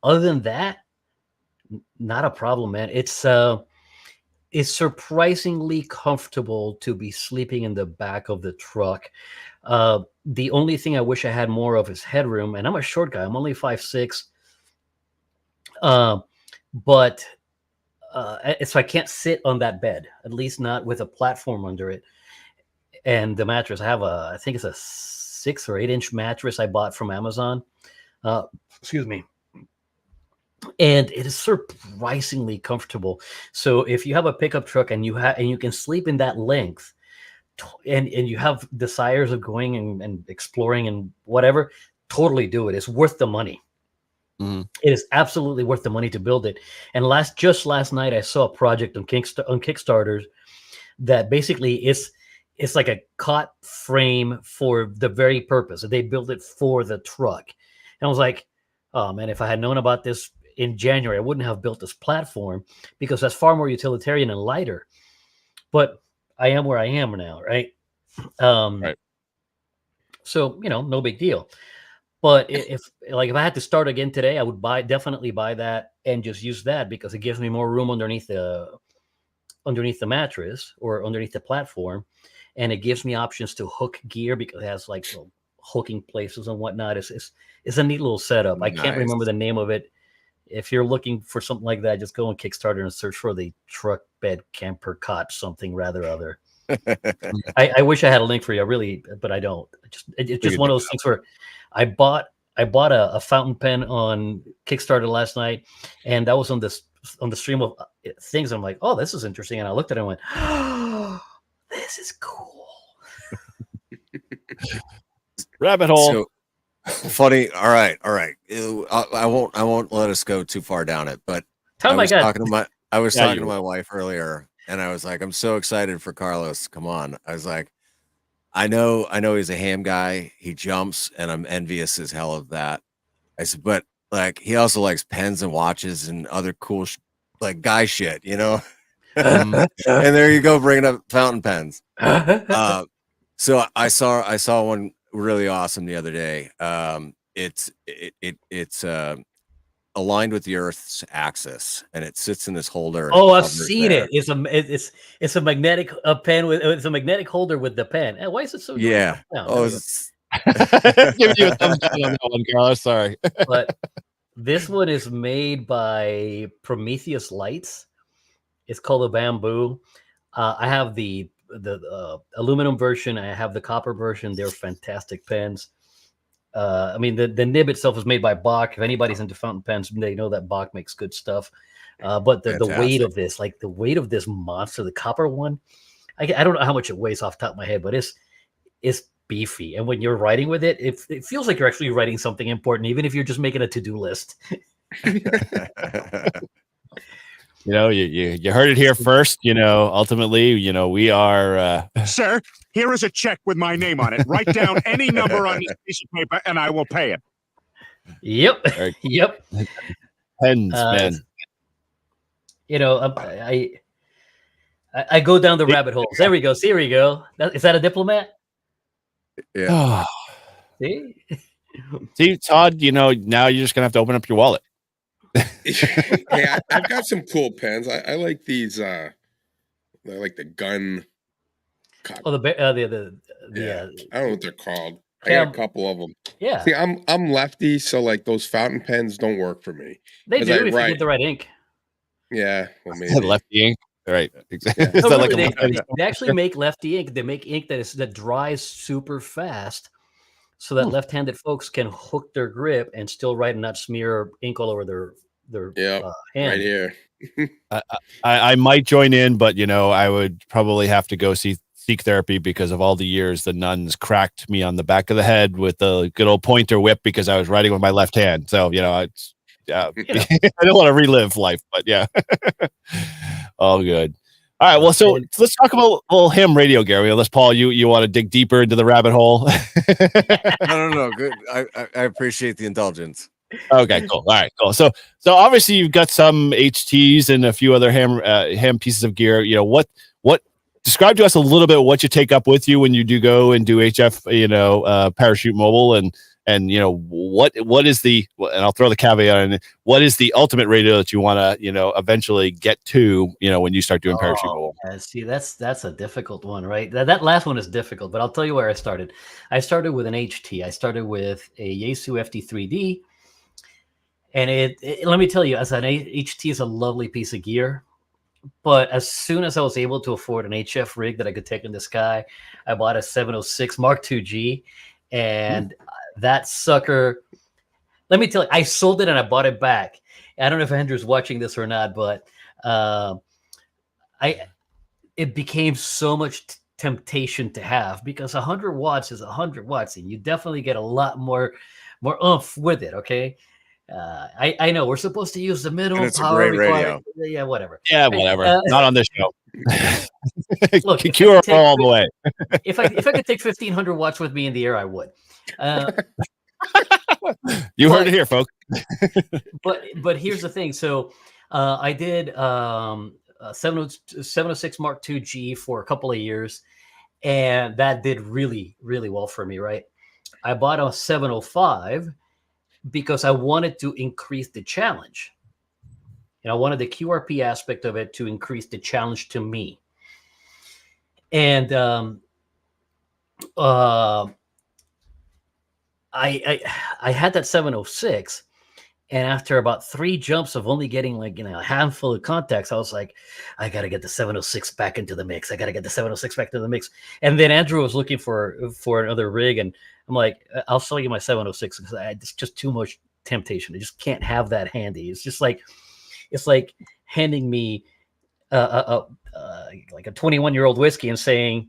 other than that, not a problem, man. It's surprisingly comfortable to be sleeping in the back of the truck. The only thing I wish I had more of is headroom, and I'm a short guy. I'm only 5'6". But so I can't sit on that bed, at least not with a platform under it. And the mattress, I think it's a 6 or 8 inch mattress I bought from Amazon. Excuse me. And it is surprisingly comfortable. So if you have a pickup truck and you can sleep in that length, and you have desires of going and exploring and whatever, totally do it. It's worth the money. It is absolutely worth the money to build it. And just last night, I saw a project on Kickstarter that basically it's like a cot frame for the very purpose. They built it for the truck. And I was like, oh man, if I had known about this in January, I wouldn't have built this platform, because that's far more utilitarian and lighter. But I am where I am now, right? Right. So, no big deal. But if I had to start again today, I would definitely buy that and just use that, because it gives me more room underneath the mattress or underneath the platform, and it gives me options to hook gear, because it has like hooking places and whatnot. It's a neat little setup. I can't remember the name of it. If you're looking for something like that, just go on Kickstarter and search for the truck bed camper cot something rather other. I wish I had a link for you, really, but I don't. It's just one of those things where I bought a fountain pen on Kickstarter last night, and that was on the stream of things. I'm like, oh, this is interesting, and I looked at it and went, oh, this is cool. Rabbit hole. So, funny. All right. I won't let us go too far down it, but I was talking to my wife earlier, and I was like, I'm so excited for Carlos. Come on. I was like, I know he's a ham guy. He jumps, and I'm envious as hell of that. I said, but like he also likes pens and watches and other cool like guy shit, you know. And there you go, bringing up fountain pens. So I saw one really awesome the other day. It's aligned with the Earth's axis, and it sits in this holder. And Oh, I've hovers seen there. it. It's a magnetic pen with it's a magnetic holder with the pen. Why is it so? Yeah. Down? Oh, Giving you a thumbs down on that one, Carlos. Sorry. But this one is made by Prometheus Lights. It's called a bamboo. I have the aluminum version. I have the copper version. They're fantastic pens. I mean, the nib itself is made by Bach. If anybody's into fountain pens, they know that Bach makes good stuff. But the weight of this, like the weight of this monster, the copper one, I don't know how much it weighs off the top of my head, but it's beefy. And when you're writing with it, it feels like you're actually writing something important, even if you're just making a to-do list. You know, you heard it here first. You know, ultimately, you know, we are. Sir, here is a check with my name on it. Write down any number on this piece of paper, and I will pay it. Yep. Yep. Pens, man. You know, I go down the rabbit holes. There we go. See, here we go. Is that a diplomat? Yeah. See, Todd, you know, now you're just going to have to open up your wallet. Hey, I've got some cool pens. I like these. I like the gun. Oh, I don't know what they're called. I got a couple of them. Yeah. See, I'm lefty, so like those fountain pens don't work for me. They do if you get the right ink. Yeah, well, maybe lefty ink. Right. Exactly. Yeah. No, really, they actually make lefty ink. They make ink that dries super fast, so that left-handed folks can hook their grip and still write and not smear ink all over their hand. Right here. I might join in, but you know, I would probably have to go seek therapy because of all the years the nuns cracked me on the back of the head with the good old pointer whip because I was writing with my left hand. So you know, it's I don't want to relive life, but yeah, all good. All right, well, so let's talk about a little ham radio, Gary. Unless Paul, you want to dig deeper into the rabbit hole? No. Good. I appreciate the indulgence. Okay, cool. All right, cool. So obviously you've got some HTs and a few other ham pieces of gear. You know, what describe to us a little bit what you take up with you when you do go and do HF, you know, parachute mobile and you know what is the, and I'll throw the caveat in, what is the ultimate radio that you want to, you know, eventually get to, you know, when you start doing parachute mobile? See, that's a difficult one, right? That last one is difficult, but I'll tell you where I started. I started with an HT. I started with a Yaesu FD3D. And it let me tell you, as an HT is a lovely piece of gear. But as soon as I was able to afford an HF rig that I could take in the sky, I bought a 706 Mark II G. And that sucker, let me tell you, I sold it and I bought it back. I don't know if Andrew's watching this or not, but it became so much temptation to have because 100 watts is 100 watts, and you definitely get a lot more oomph with it. Okay. I know we're supposed to use the minimum power required. Yeah, whatever. Yeah, whatever. Not on this show. Look, cure all the way. if I could take 1,500 watts with me in the air, I would. You heard it here, folks. but here's the thing. So I did 706 Mark II G for a couple of years, and that did really, really well for me. Right. I bought a 705. Because I wanted to increase the challenge. And I wanted the QRP aspect of it to increase the challenge to me. And I had that 706. And after about 3 jumps of only getting like, you know, a handful of contacts, I was like, I got to get the 706 back into the mix. And then Andrew was looking for another rig. And I'm like, I'll sell you my 706 because it's just too much temptation. I just can't have that handy. It's like handing me like a 21-year-old whiskey and saying,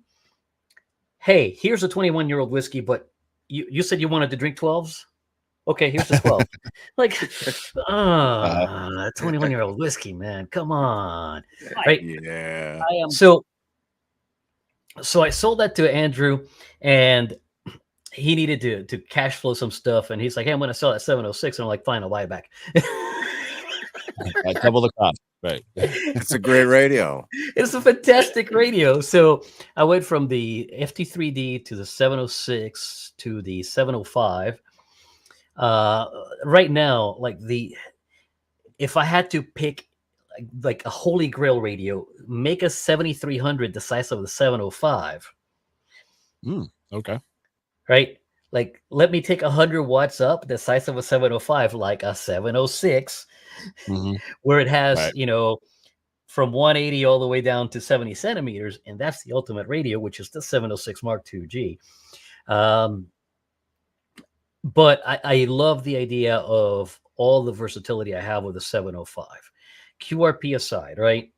hey, here's a 21-year-old whiskey, but you said you wanted to drink 12s? Okay, here's the 12. Like, 21-year-old whiskey, man. Come on. Right? Yeah. So So I sold that to Andrew, and he needed to cash flow some stuff, and he's like, "Hey, I'm going to sell that 706," and I'm like, "Fine, I'll buy it back." Double the cost, right? It's a great radio. It's a fantastic radio. So I went from the FT3D to the 706 to the 705. Right now, if I had to pick like a holy grail radio, make a 7300 the size of the 705. Okay. Right? Like, let me take 100 watts up the size of a 705, like a 706, where it has, Right. From 180 all the way down to 70 centimeters. And that's the ultimate radio, which is the 706 Mark II-G. But I love the idea of all the versatility I have with the 705. QRP aside, right?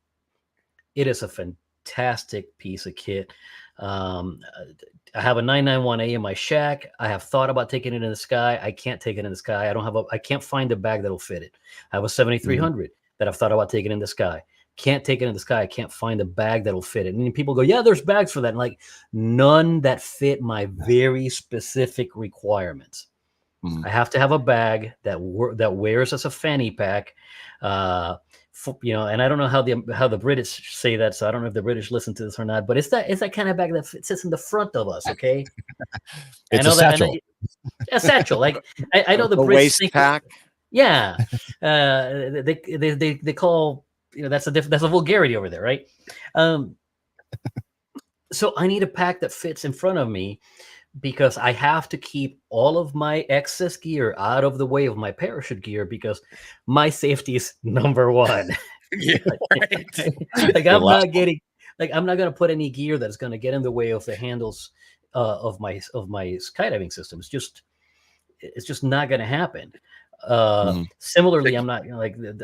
It is a fantastic piece of kit. I have a 991A in my shack. I have thought about taking it in the sky. I can't take it in the sky. I can't find a bag that'll fit it. I have a 7300 that I've thought about taking in the sky. Can't take it in the sky. I can't find a bag that'll fit it. And people go, yeah, there's bags for that. And like, none that fit my very specific requirements. I have to have a bag that wears as a fanny pack. And I don't know how the British say that, so I don't know if the British listen to this or not. But it's that kind of bag that sits in the front of us. Okay, it's a satchel. A satchel. Like I know the A British waist pack. Yeah, they call that's a vulgarity over there, right? So I need a pack that fits in front of me, because I have to keep all of my excess gear out of the way of my parachute gear, because my safety is number one. Yeah, right. I'm not going to put any gear that's going to get in the way of the handles of my skydiving system. It's just not going to happen. Similarly, I'm not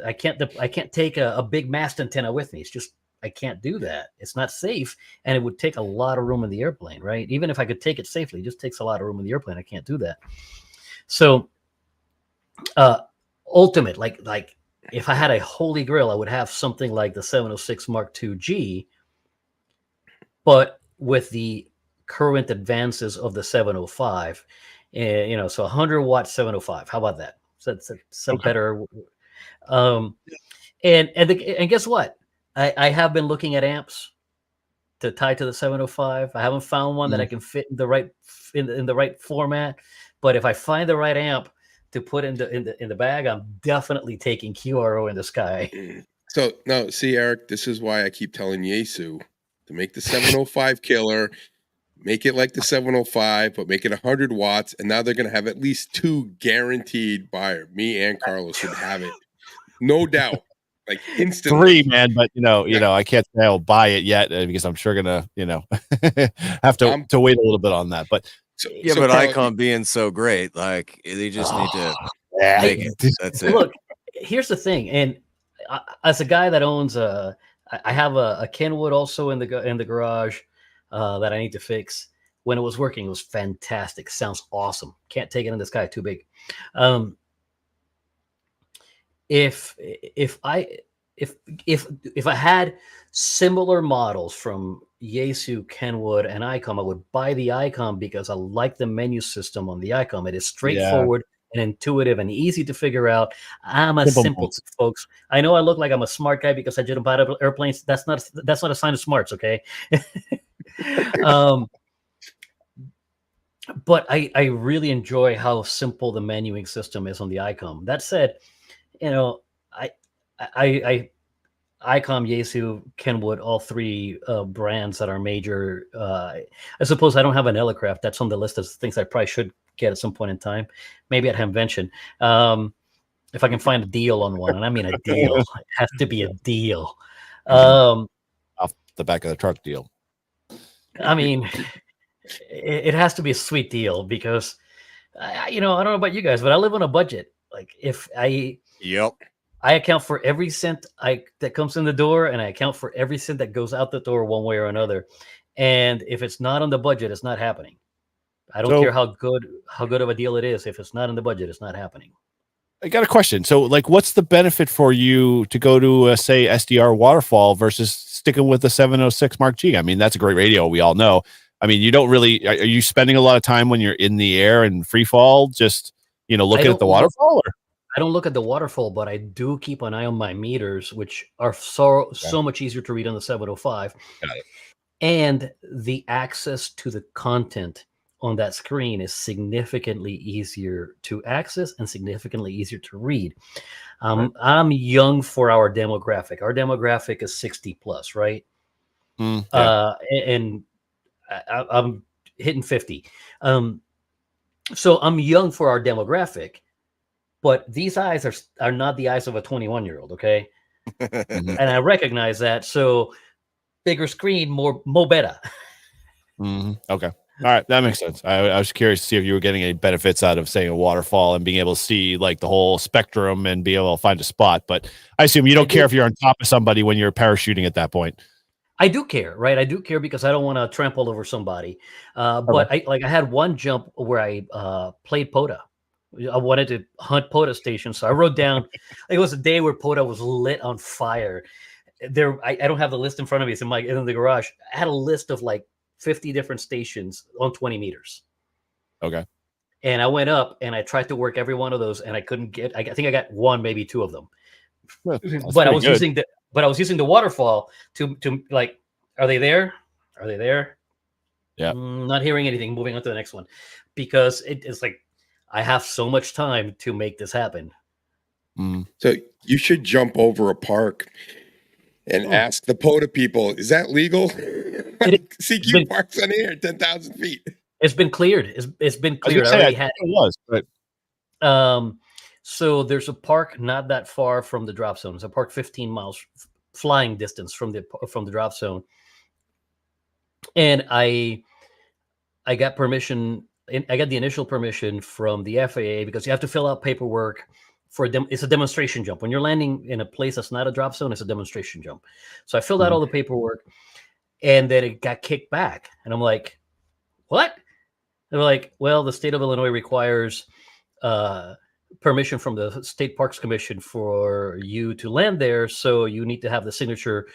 I can't take a big mast antenna with me. It's just, I can't do that. It's not safe, and it would take a lot of room in the airplane, right? Even if I could take it safely, it just takes a lot of room in the airplane. I can't do that. So, ultimate, like if I had a holy grail, I would have something like the 706 Mark II-G, but with the current advances of the 705. So 100 watt 705. How about that? So that's some better. And guess what? I have been looking at amps to tie to the 705. I haven't found one that I can fit in the right format. But if I find the right amp to put in the bag, I'm definitely taking QRO in the sky. So no, see, Eric, this is why I keep telling Yesu to make the 705 killer, make it like the 705, but make it 100 watts. And now they're going to have at least 2 guaranteed buyer. Me and Carlos would have it, no doubt. Like instantly. 3, man, but I can't say I'll buy it yet because I'm sure gonna, have to wait a little bit on that. But but Carlos, Icon being so great, like they just need to make it. That's it. Look, here's the thing, and as a guy that owns I have a Kenwood also in the garage that I need to fix. When it was working, it was fantastic. Sounds awesome. Can't take it in the sky, too big. If I had similar models from Yaesu, Kenwood, and ICOM, I would buy the ICOM because I like the menu system on the ICOM. It is straightforward and intuitive and easy to figure out. I'm a simple folks. I know I look like I'm a smart guy because I jump out of airplanes. That's not a sign of smarts, okay? But I really enjoy how simple the menuing system is on the ICOM. That said, I ICOM, Yaesu, Kenwood, all 3 brands that are major. I suppose I don't have an Elecraft. That's on the list of things I probably should get at some point in time. Maybe at Hamvention. If I can find a deal on one, and I mean a deal, it has to be a deal. Off the back of the truck deal. I mean, it has to be a sweet deal because, I don't know about you guys, but I live on a budget. Like if I account for every cent that comes in the door, and I account for every cent that goes out the door one way or another. And if it's not on the budget, it's not happening. I don't care how good of a deal it is. If it's not in the budget, it's not happening. I got a question. So, like, what's the benefit for you to go to say SDR waterfall versus sticking with the 706 Mark G? I mean, that's a great radio. We all know. I mean, you don't really. Are you spending a lot of time when you're in the air and free fall, just looking at the waterfall? Or? I don't look at the waterfall, but I do keep an eye on my meters, which are so much easier to read on the 705. Got it. And the access to the content on that screen is significantly easier to access and significantly easier to read. Right. I'm young for our demographic. Our demographic is 60 plus, right? Yeah. And I'm hitting 50. So I'm young for our demographic, but these eyes are not the eyes of a 21-year-old, okay? And I recognize that. So bigger screen, more better. Okay. All right. That makes sense. I was curious to see if you were getting any benefits out of saying a waterfall and being able to see like the whole spectrum and be able to find a spot. But I assume you don't care if you're on top of somebody when you're parachuting at that point. I do care, right? I do care because I don't want to trample over somebody. But I had one jump where I played POTA. I wanted to hunt POTA stations. So I wrote down, it was a day where POTA was lit on fire. I don't have the list in front of me. It's in the garage. I had a list of like 50 different stations on 20 meters. Okay. And I went up and I tried to work every one of those and I couldn't get, I think I got one, maybe two of them. But I was using the waterfall to like, are they there? Are they there? Yeah. Not hearing anything, moving on to the next one. Because it's like, I have so much time to make this happen. So you should jump over a park and ask the POTA people, is that legal? CQ parks on here, 10,000 feet. It's been cleared. It's been cleared. It was, but so there's a park not that far from the drop zone. It's a park 15 miles flying distance from the drop zone. And I got permission. I got the initial permission from the FAA because you have to fill out paperwork for it's a demonstration jump. When you're landing in a place that's not a drop zone, it's a demonstration jump. So I filled out all the paperwork and then it got kicked back. And I'm like, what? They're like, well, the state of Illinois requires permission from the State Parks Commission for you to land there. So you need to have the signature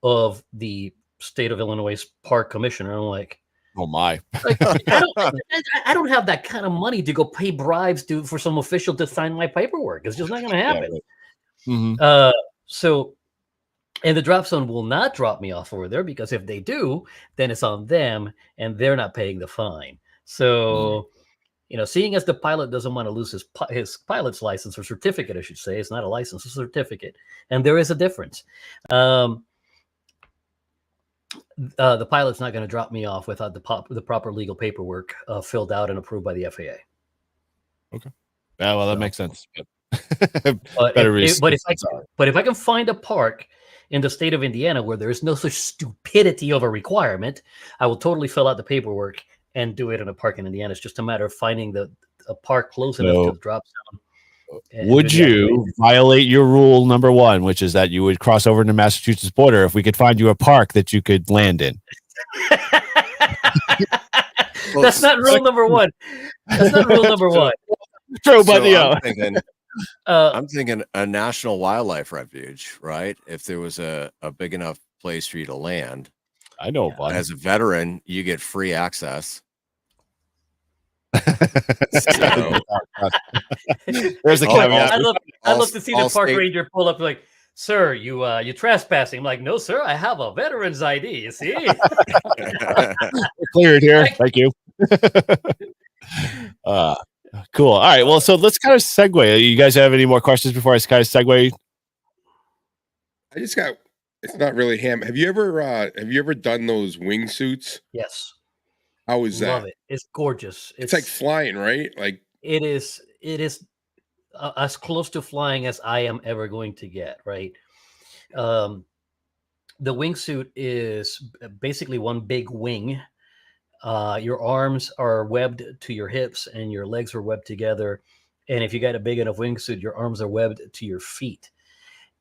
of the state of Illinois Park Commissioner. I'm like, oh my! Like, I don't have that kind of money to go pay bribes for some official to sign my paperwork. It's just not going to happen. Yeah, so, and the drop zone will not drop me off over there because if they do, then it's on them and they're not paying the fine. So, seeing as the pilot doesn't want to lose his pilot's license or certificate, I should say, it's not a license, it's a certificate, and there is a difference. The pilot's not going to drop me off without the proper legal paperwork filled out and approved by the FAA. Okay. Yeah, well, that makes sense. But if I can find a park in the state of Indiana where there is no such stupidity of a requirement, I will totally fill out the paperwork and do it in a park in Indiana. It's just a matter of finding a park close enough to the drop zone. Would you violate your rule number 1, which is that you would cross over to the Massachusetts border if we could find you a park that you could land in? That's not rule number 1. That's not rule number 1. True, but I'm thinking a national wildlife refuge, right? If there was a big enough place for you to land. I know about it. As a veteran, you get free access. There's a caveat. I'd love to see the park ranger pull up like, sir, you trespassing. I'm like, no, sir, I have a veteran's ID. You see? Cleared here. Thank you. Cool. All right. Well, so let's kind of segue. You guys have any more questions before I kind of segue? It's not really ham. Have you ever done those wingsuits? Yes. How is that? Love it. It's gorgeous. It's like flying, right? Like it is as close to flying as I am ever going to get, right? The wingsuit is basically one big wing. Your arms are webbed to your hips and your legs are webbed together. And if you got a big enough wingsuit, your arms are webbed to your feet.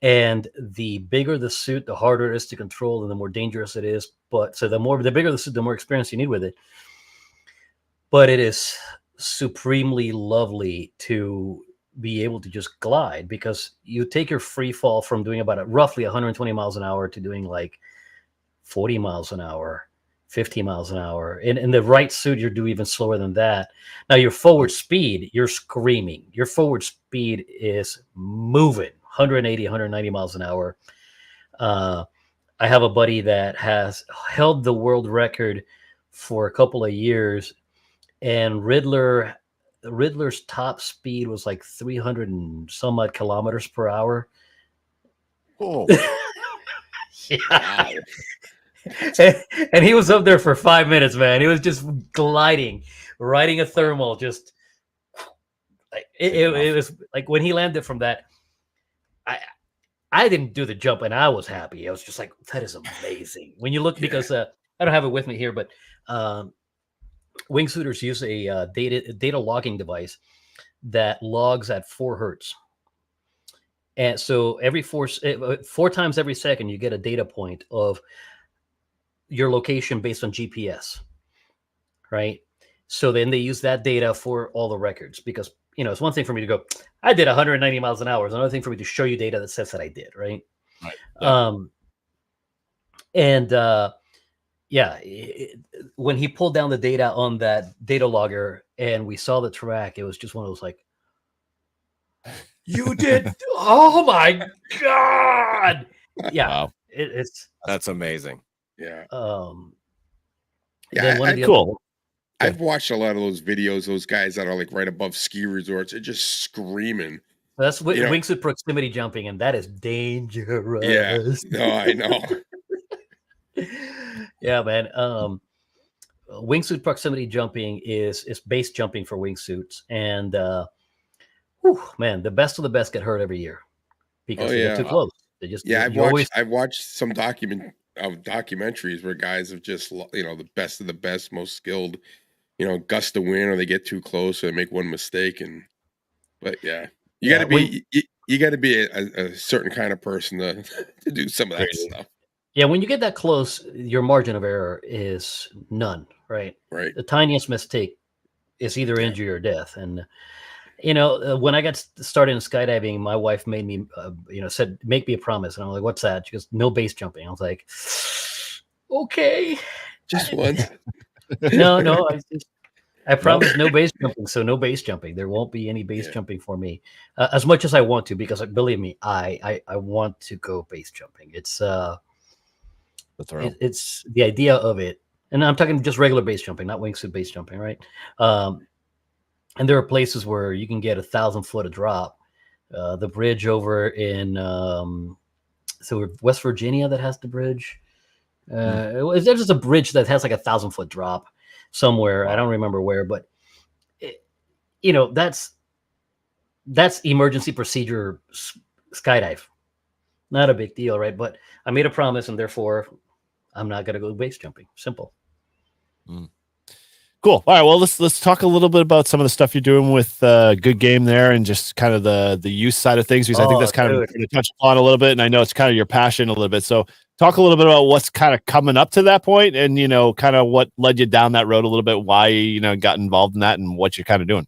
And the bigger the suit, the harder it is to control and the more dangerous it is. But so the bigger the suit, the more experience you need with it. But it is supremely lovely to be able to just glide, because you take your free fall from doing about roughly 120 miles an hour to doing like 40 miles an hour, 50 miles an hour. In the right suit, you do even slower than that. Now, your forward speed, you're screaming. Your forward speed is moving 180, 190 miles an hour. I have a buddy that has held the world record for a couple of years, and Riddler's top speed was like 300 and some odd kilometers per hour. Oh, Yeah. wow. And he was up there for 5 minutes, man. He was just gliding, riding a thermal, just like it was like when he landed from that. I didn't do the jump, and I was happy. I was just like, that is amazing. When you look, because I don't have it with me here, but wingsuiters use a data logging device that logs at 4 hertz. And so every 4 times every second, you get a data point of your location based on GPS, right? So then they use that data for all the records, because, you know, it's one thing for me to go, I did 190 miles an hour. It's another thing for me to show you data that says that I did, right? Right. Yeah. When he pulled down the data on that data logger and we saw the track, it was just one of those like, you did, oh my God. Yeah. Wow. That's amazing. Yeah. Then one of the cool. I've watched a lot of those videos, those guys that are like right above ski resorts. They're just screaming. That's what wingsuit proximity jumping, and that is dangerous. Yeah. No, I know. Yeah, man. Wingsuit proximity jumping is base jumping for wingsuits, and man, the best of the best get hurt every year because they get too close. They just I've watched some documentaries where guys have just, you know, the best of the best, most skilled, you know, gust of wind, or they get too close or they make one mistake. But yeah, you got to be a certain kind of person to do some of that stuff. Yeah, when you get that close, your margin of error is none, right? Right. The tiniest mistake is either injury or death. And, you know, when I got started in skydiving, my wife made me, said, make me a promise. And I'm like, what's that? She goes, no base jumping. I was like, okay. Just once. No. I promised no base jumping. So no base jumping. There won't be any base jumping for me, as much as I want to, because believe me, I want to go base jumping. It's the idea of it. And I'm talking just regular base jumping, not wingsuit base jumping, right? And there are places where you can get 1,000 foot a drop. The bridge over in West Virginia that has the bridge. There's just a bridge that has like 1,000 foot drop somewhere. I don't remember where, but that's emergency procedure skydive. Not a big deal, right? But I made a promise, and therefore I'm not going to go base jumping. Simple. Cool. All right. Well, let's talk a little bit about some of the stuff you're doing with Good Game there, and just kind of the use side of things, because I think that's kind of going to touch upon a little bit, and I know it's kind of your passion a little bit. So talk a little bit about what's kind of coming up to that point, and kind of what led you down that road a little bit, why you got involved in that, and what you're kind of doing.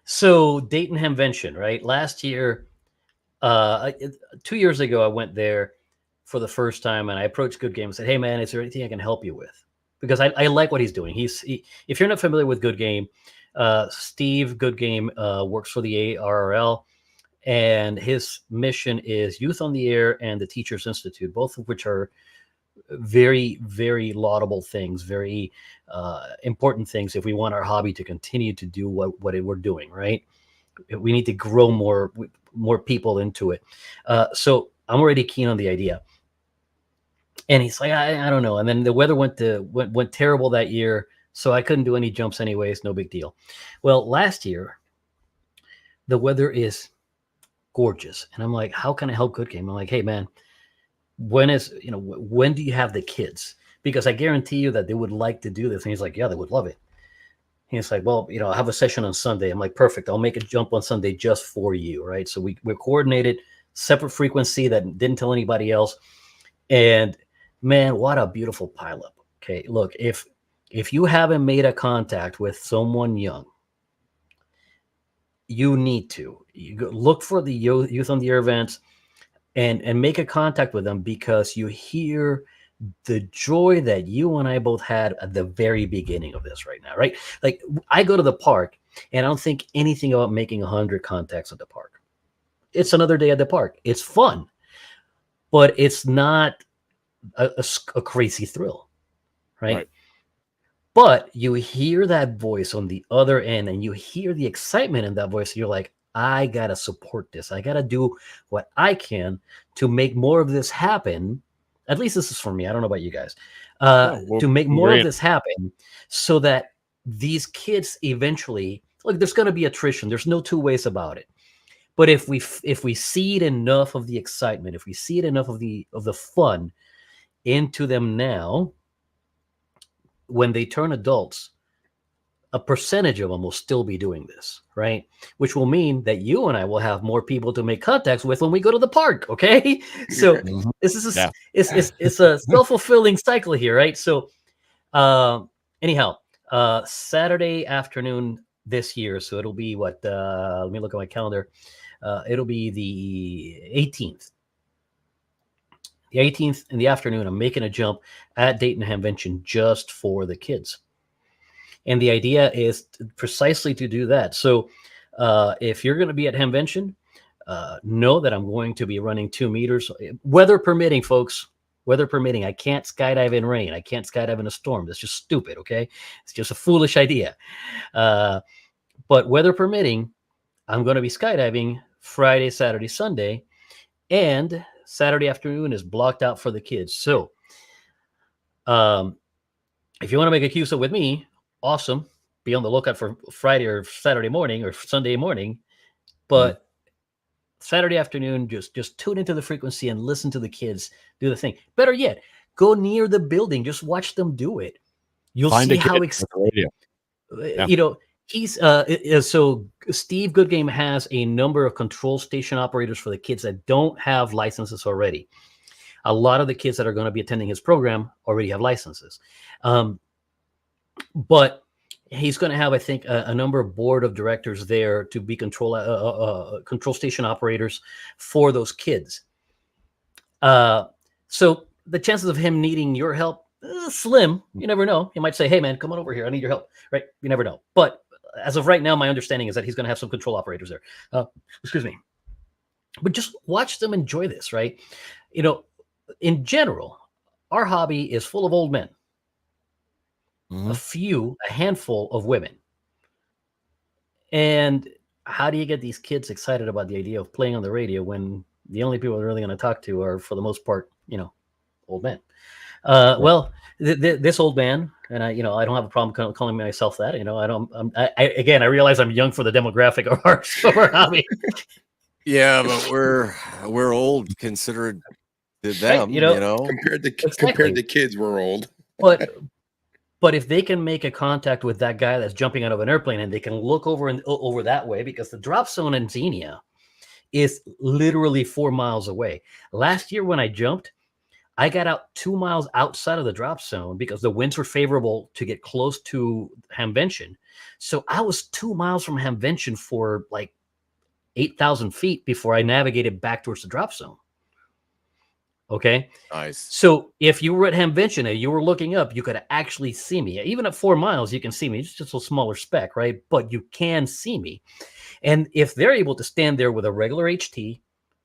So Dayton Hamvention, right? Last year, 2 years ago, I went there for the first time, and I approached Good Game and said, "Hey, man, is there anything I can help you with?" Because I like what he's doing. If you're not familiar with Good Game, Steve Good Game works for the ARRL, and his mission is Youth on the Air and the Teachers Institute, both of which are very, very laudable things, very important things if we want our hobby to continue to do what we're doing, right? We need to grow more people into it. So I'm already keen on the idea. And he's like, I don't know. And then the weather went terrible that year, so I couldn't do any jumps anyways. No big deal. Well, last year, the weather is gorgeous, and I'm like, how can I help Good Game? I'm like, hey man, when do you have the kids? Because I guarantee you that they would like to do this. And he's like, yeah, they would love it. He's like, well, I have a session on Sunday. I'm like, perfect. I'll make a jump on Sunday just for you, right? So we coordinated, separate frequency that didn't tell anybody else, and man, what a beautiful pileup. Okay, look, if you haven't made a contact with someone young, you need to look for the Youth on the Air events and make a contact with them, because you hear the joy that you and I both had at the very beginning of this right now, right? Like, I go to the park and I don't think anything about making 100 contacts at the park. It's another day at the park. It's fun, but it's not a crazy thrill, right? But you hear that voice on the other end, and you hear the excitement in that voice. And you're like, I got to support this. I got to do what I can to make more of this happen. At least this is for me. I don't know about you guys. To make more of this happen so that these kids eventually, look, there's going to be attrition. There's no two ways about it. But if we seed enough of the excitement, if we seed enough of the fun into them now, when they turn adults, a percentage of them will still be doing this, right? Which will mean that you and I will have more people to make contacts with when we go to the park. Okay, so this is it's a self-fulfilling cycle here, right? So, anyhow, Saturday afternoon this year, so it'll be what? Let me look at my calendar. It'll be the 18th. The 18th in the afternoon, I'm making a jump at Dayton Hamvention just for the kids. And the idea is precisely to do that. So if you're going to be at Hamvention, know that I'm going to be running 2 meters, weather permitting, folks. Weather permitting. I can't skydive in rain. I can't skydive in a storm. That's just stupid, okay? It's just a foolish idea. But weather permitting, I'm going to be skydiving Friday, Saturday, Sunday, and Saturday afternoon is blocked out for the kids. So if you want to make a QSO with me, awesome. Be on the lookout for Friday or Saturday morning or Sunday morning. But Saturday afternoon, just tune into the frequency and listen to the kids do the thing. Better yet, go near the building. Just watch them do it. You'll see how excited. You know, he's so Steve Goodgame has a number of control station operators for the kids that don't have licenses already. A lot of the kids that are going to be attending his program already have licenses. But he's going to have, I think, a number of board of directors there to be control station operators for those kids. So the chances of him needing your help, slim. You never know. He might say, hey, man, come on over here. I need your help. Right? You never know. But as of right now, my understanding is that he's going to have some control operators there. Excuse me. But just watch them enjoy this, right? You know, in general, our hobby is full of old men. A handful of women. And how do you get these kids excited about the idea of playing on the radio when the only people they're really going to talk to are, for the most part, you know, old men? Well, this old man, and I don't have a problem calling myself that. You know, I realize I'm young for the demographic of our hobby. Yeah, but we're old considered to them. Right, you know, compared to kids, we're old. But if they can make a contact with that guy that's jumping out of an airplane, and they can look over that way, because the drop zone in Xenia is literally 4 miles away. Last year when I jumped, I got out 2 miles outside of the drop zone because the winds were favorable to get close to Hamvention. So I was 2 miles from Hamvention for like 8,000 feet before I navigated back towards the drop zone. Okay. Nice. So if you were at Hamvention and you were looking up, you could actually see me. Even at 4 miles, you can see me. It's just a smaller speck, right? But you can see me. And if they're able to stand there with a regular HT,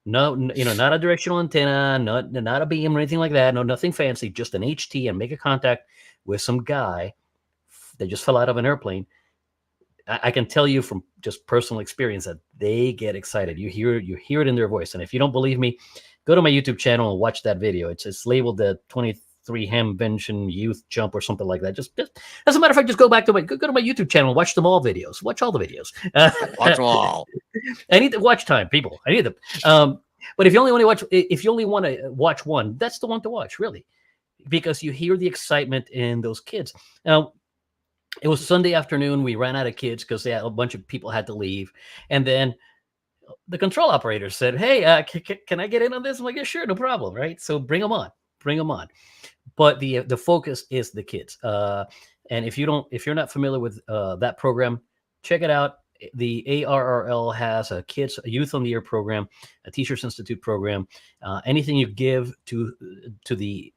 not a directional antenna, not a beam or anything like that, nothing fancy, just an HT, and make a contact with some guy that just fell out of an airplane, I can tell you from just personal experience that they get excited. You hear it in their voice. And if you don't believe me, go to my YouTube channel and watch that video. It's labeled the 23 Hamvention Youth Jump or something like that. Just as a matter of fact, just go to my YouTube channel and watch them all videos. Watch all the videos. Watch them all. I need the watch time, people. I need them. But if you only want to watch one, that's the one to watch, really, because you hear the excitement in those kids. Now, it was Sunday afternoon. We ran out of kids because a bunch of people had to leave, and then the control operator said, hey, can I get in on this? I'm like, yeah, sure, no problem, right? So bring them on. But the focus is the kids. And if you're not familiar with that program, check it out. the ARRL has a Youth on the Year program, a Teachers Institute program. Anything you give to the,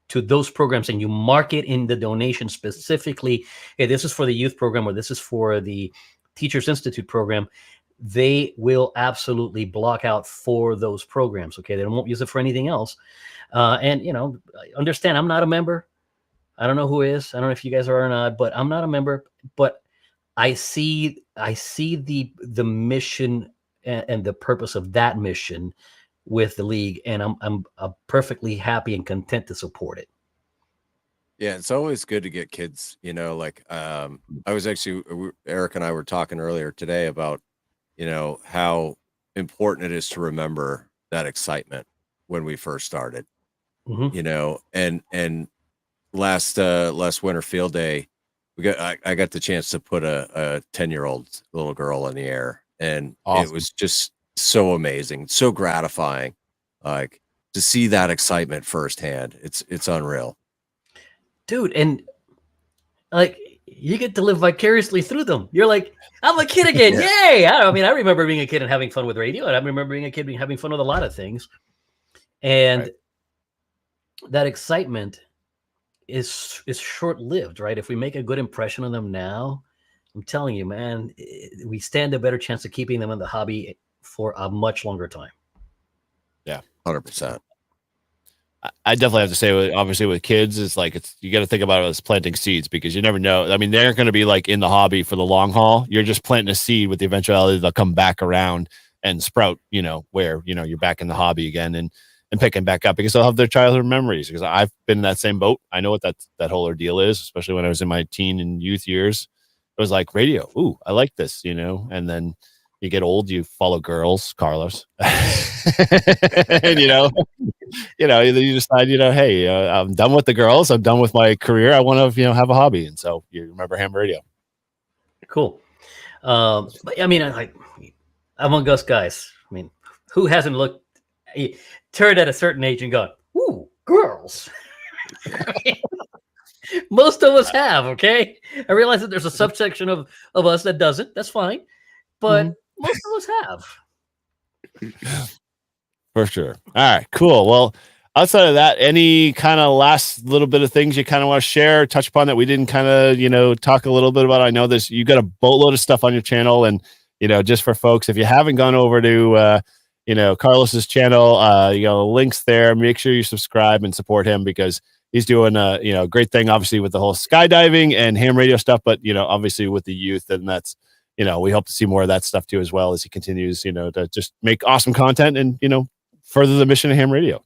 to those programs, and you mark it in the donation specifically, hey, this is for the youth program or this is for the Teachers Institute program, they will absolutely block out for those programs. Okay, they won't use it for anything else. And understand, I'm not a member. I don't know who is. I don't know if you guys are or not, but I'm not a member. But I see the mission and the purpose of that mission with the league, and I'm perfectly happy and content to support it. Yeah, it's always good to get kids, I was actually, Eric and I were talking earlier today about, how important it is to remember that excitement when we first started, and last winter field day, I got the chance to put a 10-year-old little girl in the air, and Awesome. It was just so amazing, so gratifying, like to see that excitement firsthand. It's unreal, dude. And like, you get to live vicariously through them. You're like, I'm a kid again. Yeah. Yay. I remember being a kid and having fun with radio, and I remember being a kid and having fun with a lot of things. And that excitement is short-lived, right? If we make a good impression on them now, I'm telling you, man, we stand a better chance of keeping them in the hobby for a much longer time. Yeah, 100%. I definitely have to say, obviously with kids, you got to think about it as planting seeds, because you never know. I mean, they're going to be like in the hobby for the long haul. You're just planting a seed with the eventuality they'll come back around and sprout, where, you're back in the hobby again and picking back up, because they'll have their childhood memories. Because I've been in that same boat. I know what that whole ordeal is, especially when I was in my teen and youth years. It was like radio. Ooh, I like this, and then you get old, you follow girls, Carlos, and you decide, hey, I'm done with the girls. I'm done with my career. I want to, have a hobby. And so you remember ham radio. Cool. But like, among us guys, who hasn't turned at a certain age and gone, ooh, girls? Most of us have. Okay, I realize that there's a subsection of us that doesn't. That's fine, but most of us have. For sure. All right, cool. Well, outside of that, any kind of last little bit of things you kind of want to share, touch upon that we didn't kind of, talk a little bit about? I know you got a boatload of stuff on your channel, and, just for folks, if you haven't gone over to, Carlos's channel, links there, make sure you subscribe and support him, because he's doing a, great thing, obviously, with the whole skydiving and ham radio stuff, but, obviously with the youth, and that's, we hope to see more of that stuff too, as well, as he continues, to just make awesome content and, further the mission of ham radio.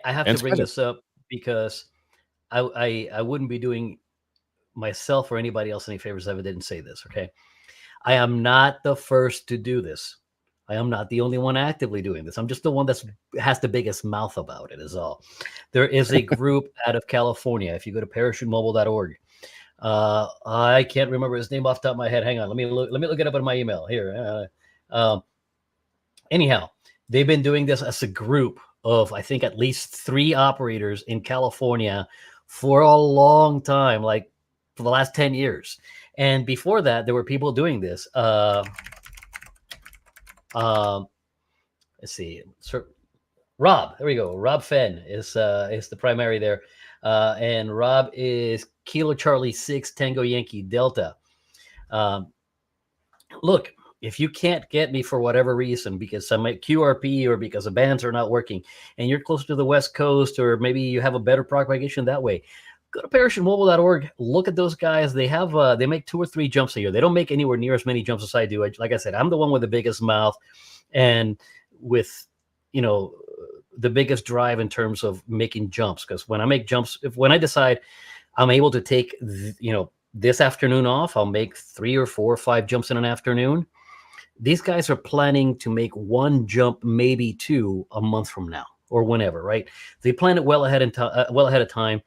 I have to bring this up because I wouldn't be doing myself or anybody else any favors if I didn't say this. Okay, I am not the first to do this. I am not the only one actively doing this. I'm just the one that has the biggest mouth about it, is all. There is a group out of California. If you go to parachutmobile.org, I can't remember his name off the top of my head. Hang on, let me look it up in my email here. Anyhow, they've been doing this as a group of, I think, at least 3 operators in California for a long time, like for the last 10 years. And before that, there were people doing this. Let's see. Rob, there we go. Rob Fenn is the primary there. And Rob is Kilo Charlie 6 Tango Yankee Delta. Look, if you can't get me for whatever reason, because I'm at QRP or because the bands are not working, and you're closer to the West Coast, or maybe you have a better propagation that way, go to parachutmobile.org. Look at those guys. They have they make 2 or 3 jumps a year. They don't make anywhere near as many jumps as I do. Like I said, I'm the one with the biggest mouth and with the biggest drive in terms of making jumps. Because when I make jumps, when I decide I'm able to take this afternoon off, I'll make 3 or 4 or 5 jumps in an afternoon. These guys are planning to make 1 jump, maybe 2, a month from now. or whenever, right? They plan it well ahead of time,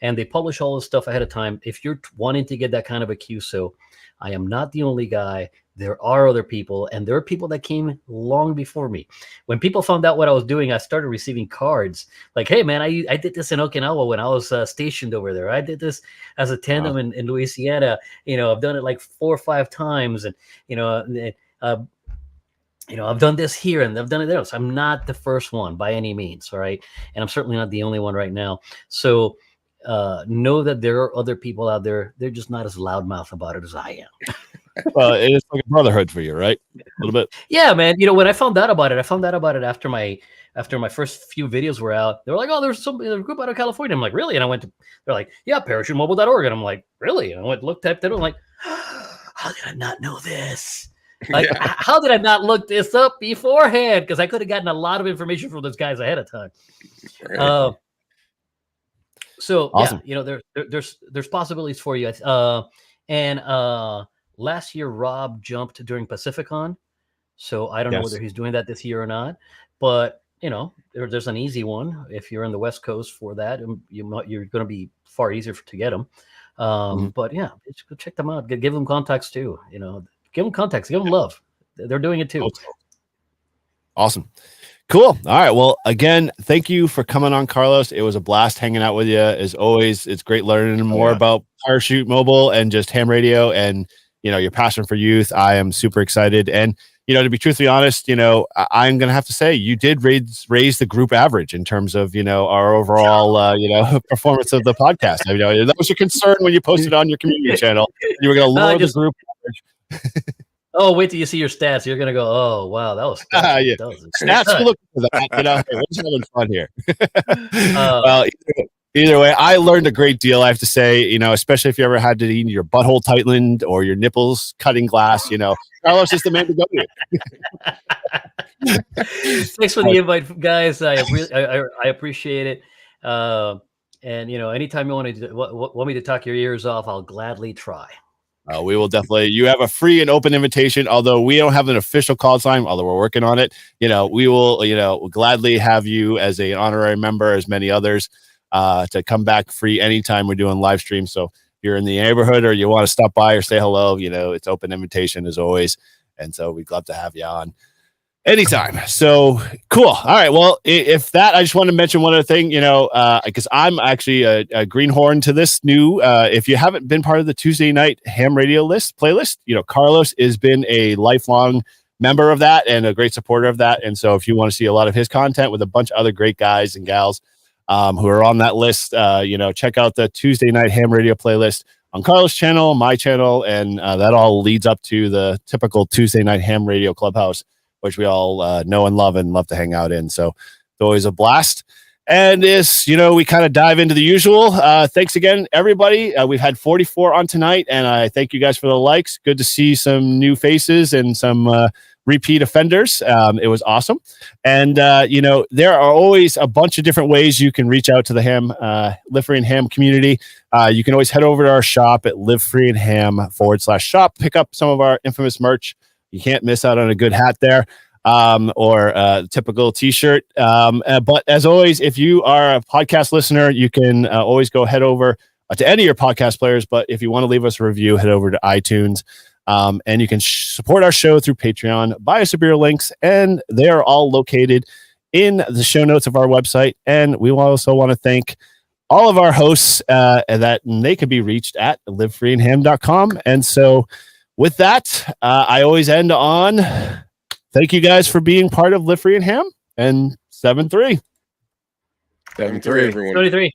and they publish all this stuff ahead of time. If you're wanting to get that kind of a QSO, I am not the only guy. There are other people, and there are people that came long before me. When people found out what I was doing, I started receiving cards like, "Hey, man, I did this in Okinawa when I was stationed over there. I did this as a tandem in Louisiana. I've done it like 4 or 5 times, and I've done this here and I've done it there. So I'm not the first one by any means, all right? And I'm certainly not the only one right now. So know that there are other people out there. They're just not as loudmouth about it as I am." Well, it's like a brotherhood for you, right? A little bit. Yeah, man. When I found out about it, after my first few videos were out. They were like, "Oh, there's a group out of California." I'm like, "Really?" And I went to, they're like, "Yeah, parachutemobile.org." And I'm like, "Really?" And I went, typed it. I'm like, how did I not know this? Like, how did I not look this up beforehand? Because I could have gotten a lot of information from those guys ahead of time. Right. So awesome. yeah, there's possibilities for you. And last year Rob jumped during Pacificon, so I don't know whether he's doing that this year or not. But there's an easy one if you're in the West Coast for that. You're going to be far easier to get them. But yeah, just go check them out. Give them contacts too. Give them contacts. Give them love. They're doing it too. Awesome. Cool. All right. Well, again, thank you for coming on, Carlos. It was a blast hanging out with you. As always, it's great learning more about Parachute Mobile and just ham radio and, your passion for youth. I am super excited. And, to be truthfully honest, I'm going to have to say you did raise the group average in terms of, our overall, performance of the podcast. That was your concern when you posted on your community channel. You were going to lower the group average. Oh, wait till you see your stats. You're gonna go, "Oh, wow, that was stats." Look for that. We're just having fun here. Well, either way, I learned a great deal. I have to say, especially if you ever had to eat your butthole tightened or your nipples cutting glass. Carlos is the man to go to. Thanks for the invite, guys. I appreciate it. And anytime you want me to talk your ears off, I'll gladly try. We will definitely. You have a free and open invitation. Although we don't have an official call sign, although we're working on it. We will, gladly have you as an honorary member, as many others, to come back free anytime we're doing live streams. So if you're in the neighborhood or you want to stop by or say hello, it's open invitation as always. And so we'd love to have you on anytime. So cool. All right. Well, if that, I just want to mention one other thing, because I'm actually a greenhorn to this new, if you haven't been part of the Tuesday night ham radio playlist, Carlos has been a lifelong member of that and a great supporter of that. And so if you want to see a lot of his content with a bunch of other great guys and gals who are on that list, check out the Tuesday night ham radio playlist on Carlos' channel, my channel, and that all leads up to the typical Tuesday night ham radio clubhouse, which we all know and love to hang out in. So it's always a blast. And we kind of dive into the usual. Thanks again, everybody. We've had 44 on tonight, and I thank you guys for the likes. Good to see some new faces and some repeat offenders. It was awesome. And, there are always a bunch of different ways you can reach out to the Live Free and Ham community. You can always head over to our shop at livefreeandham.com/shop. Pick up some of our infamous merch. You can't miss out on a good hat there, or a typical t-shirt. But as always, if you are a podcast listener, you can always go head over to any of your podcast players. But if you want to leave us a review, head over to iTunes. And you can support our show through Patreon, buy us a beer links, and they are all located in the show notes of our website. And we also want to thank all of our hosts that they can be reached at livefreeandham.com. And so with that, I always end on thank you guys for being part of Live Free and Ham, and 7-3. 7-3, everyone. 33.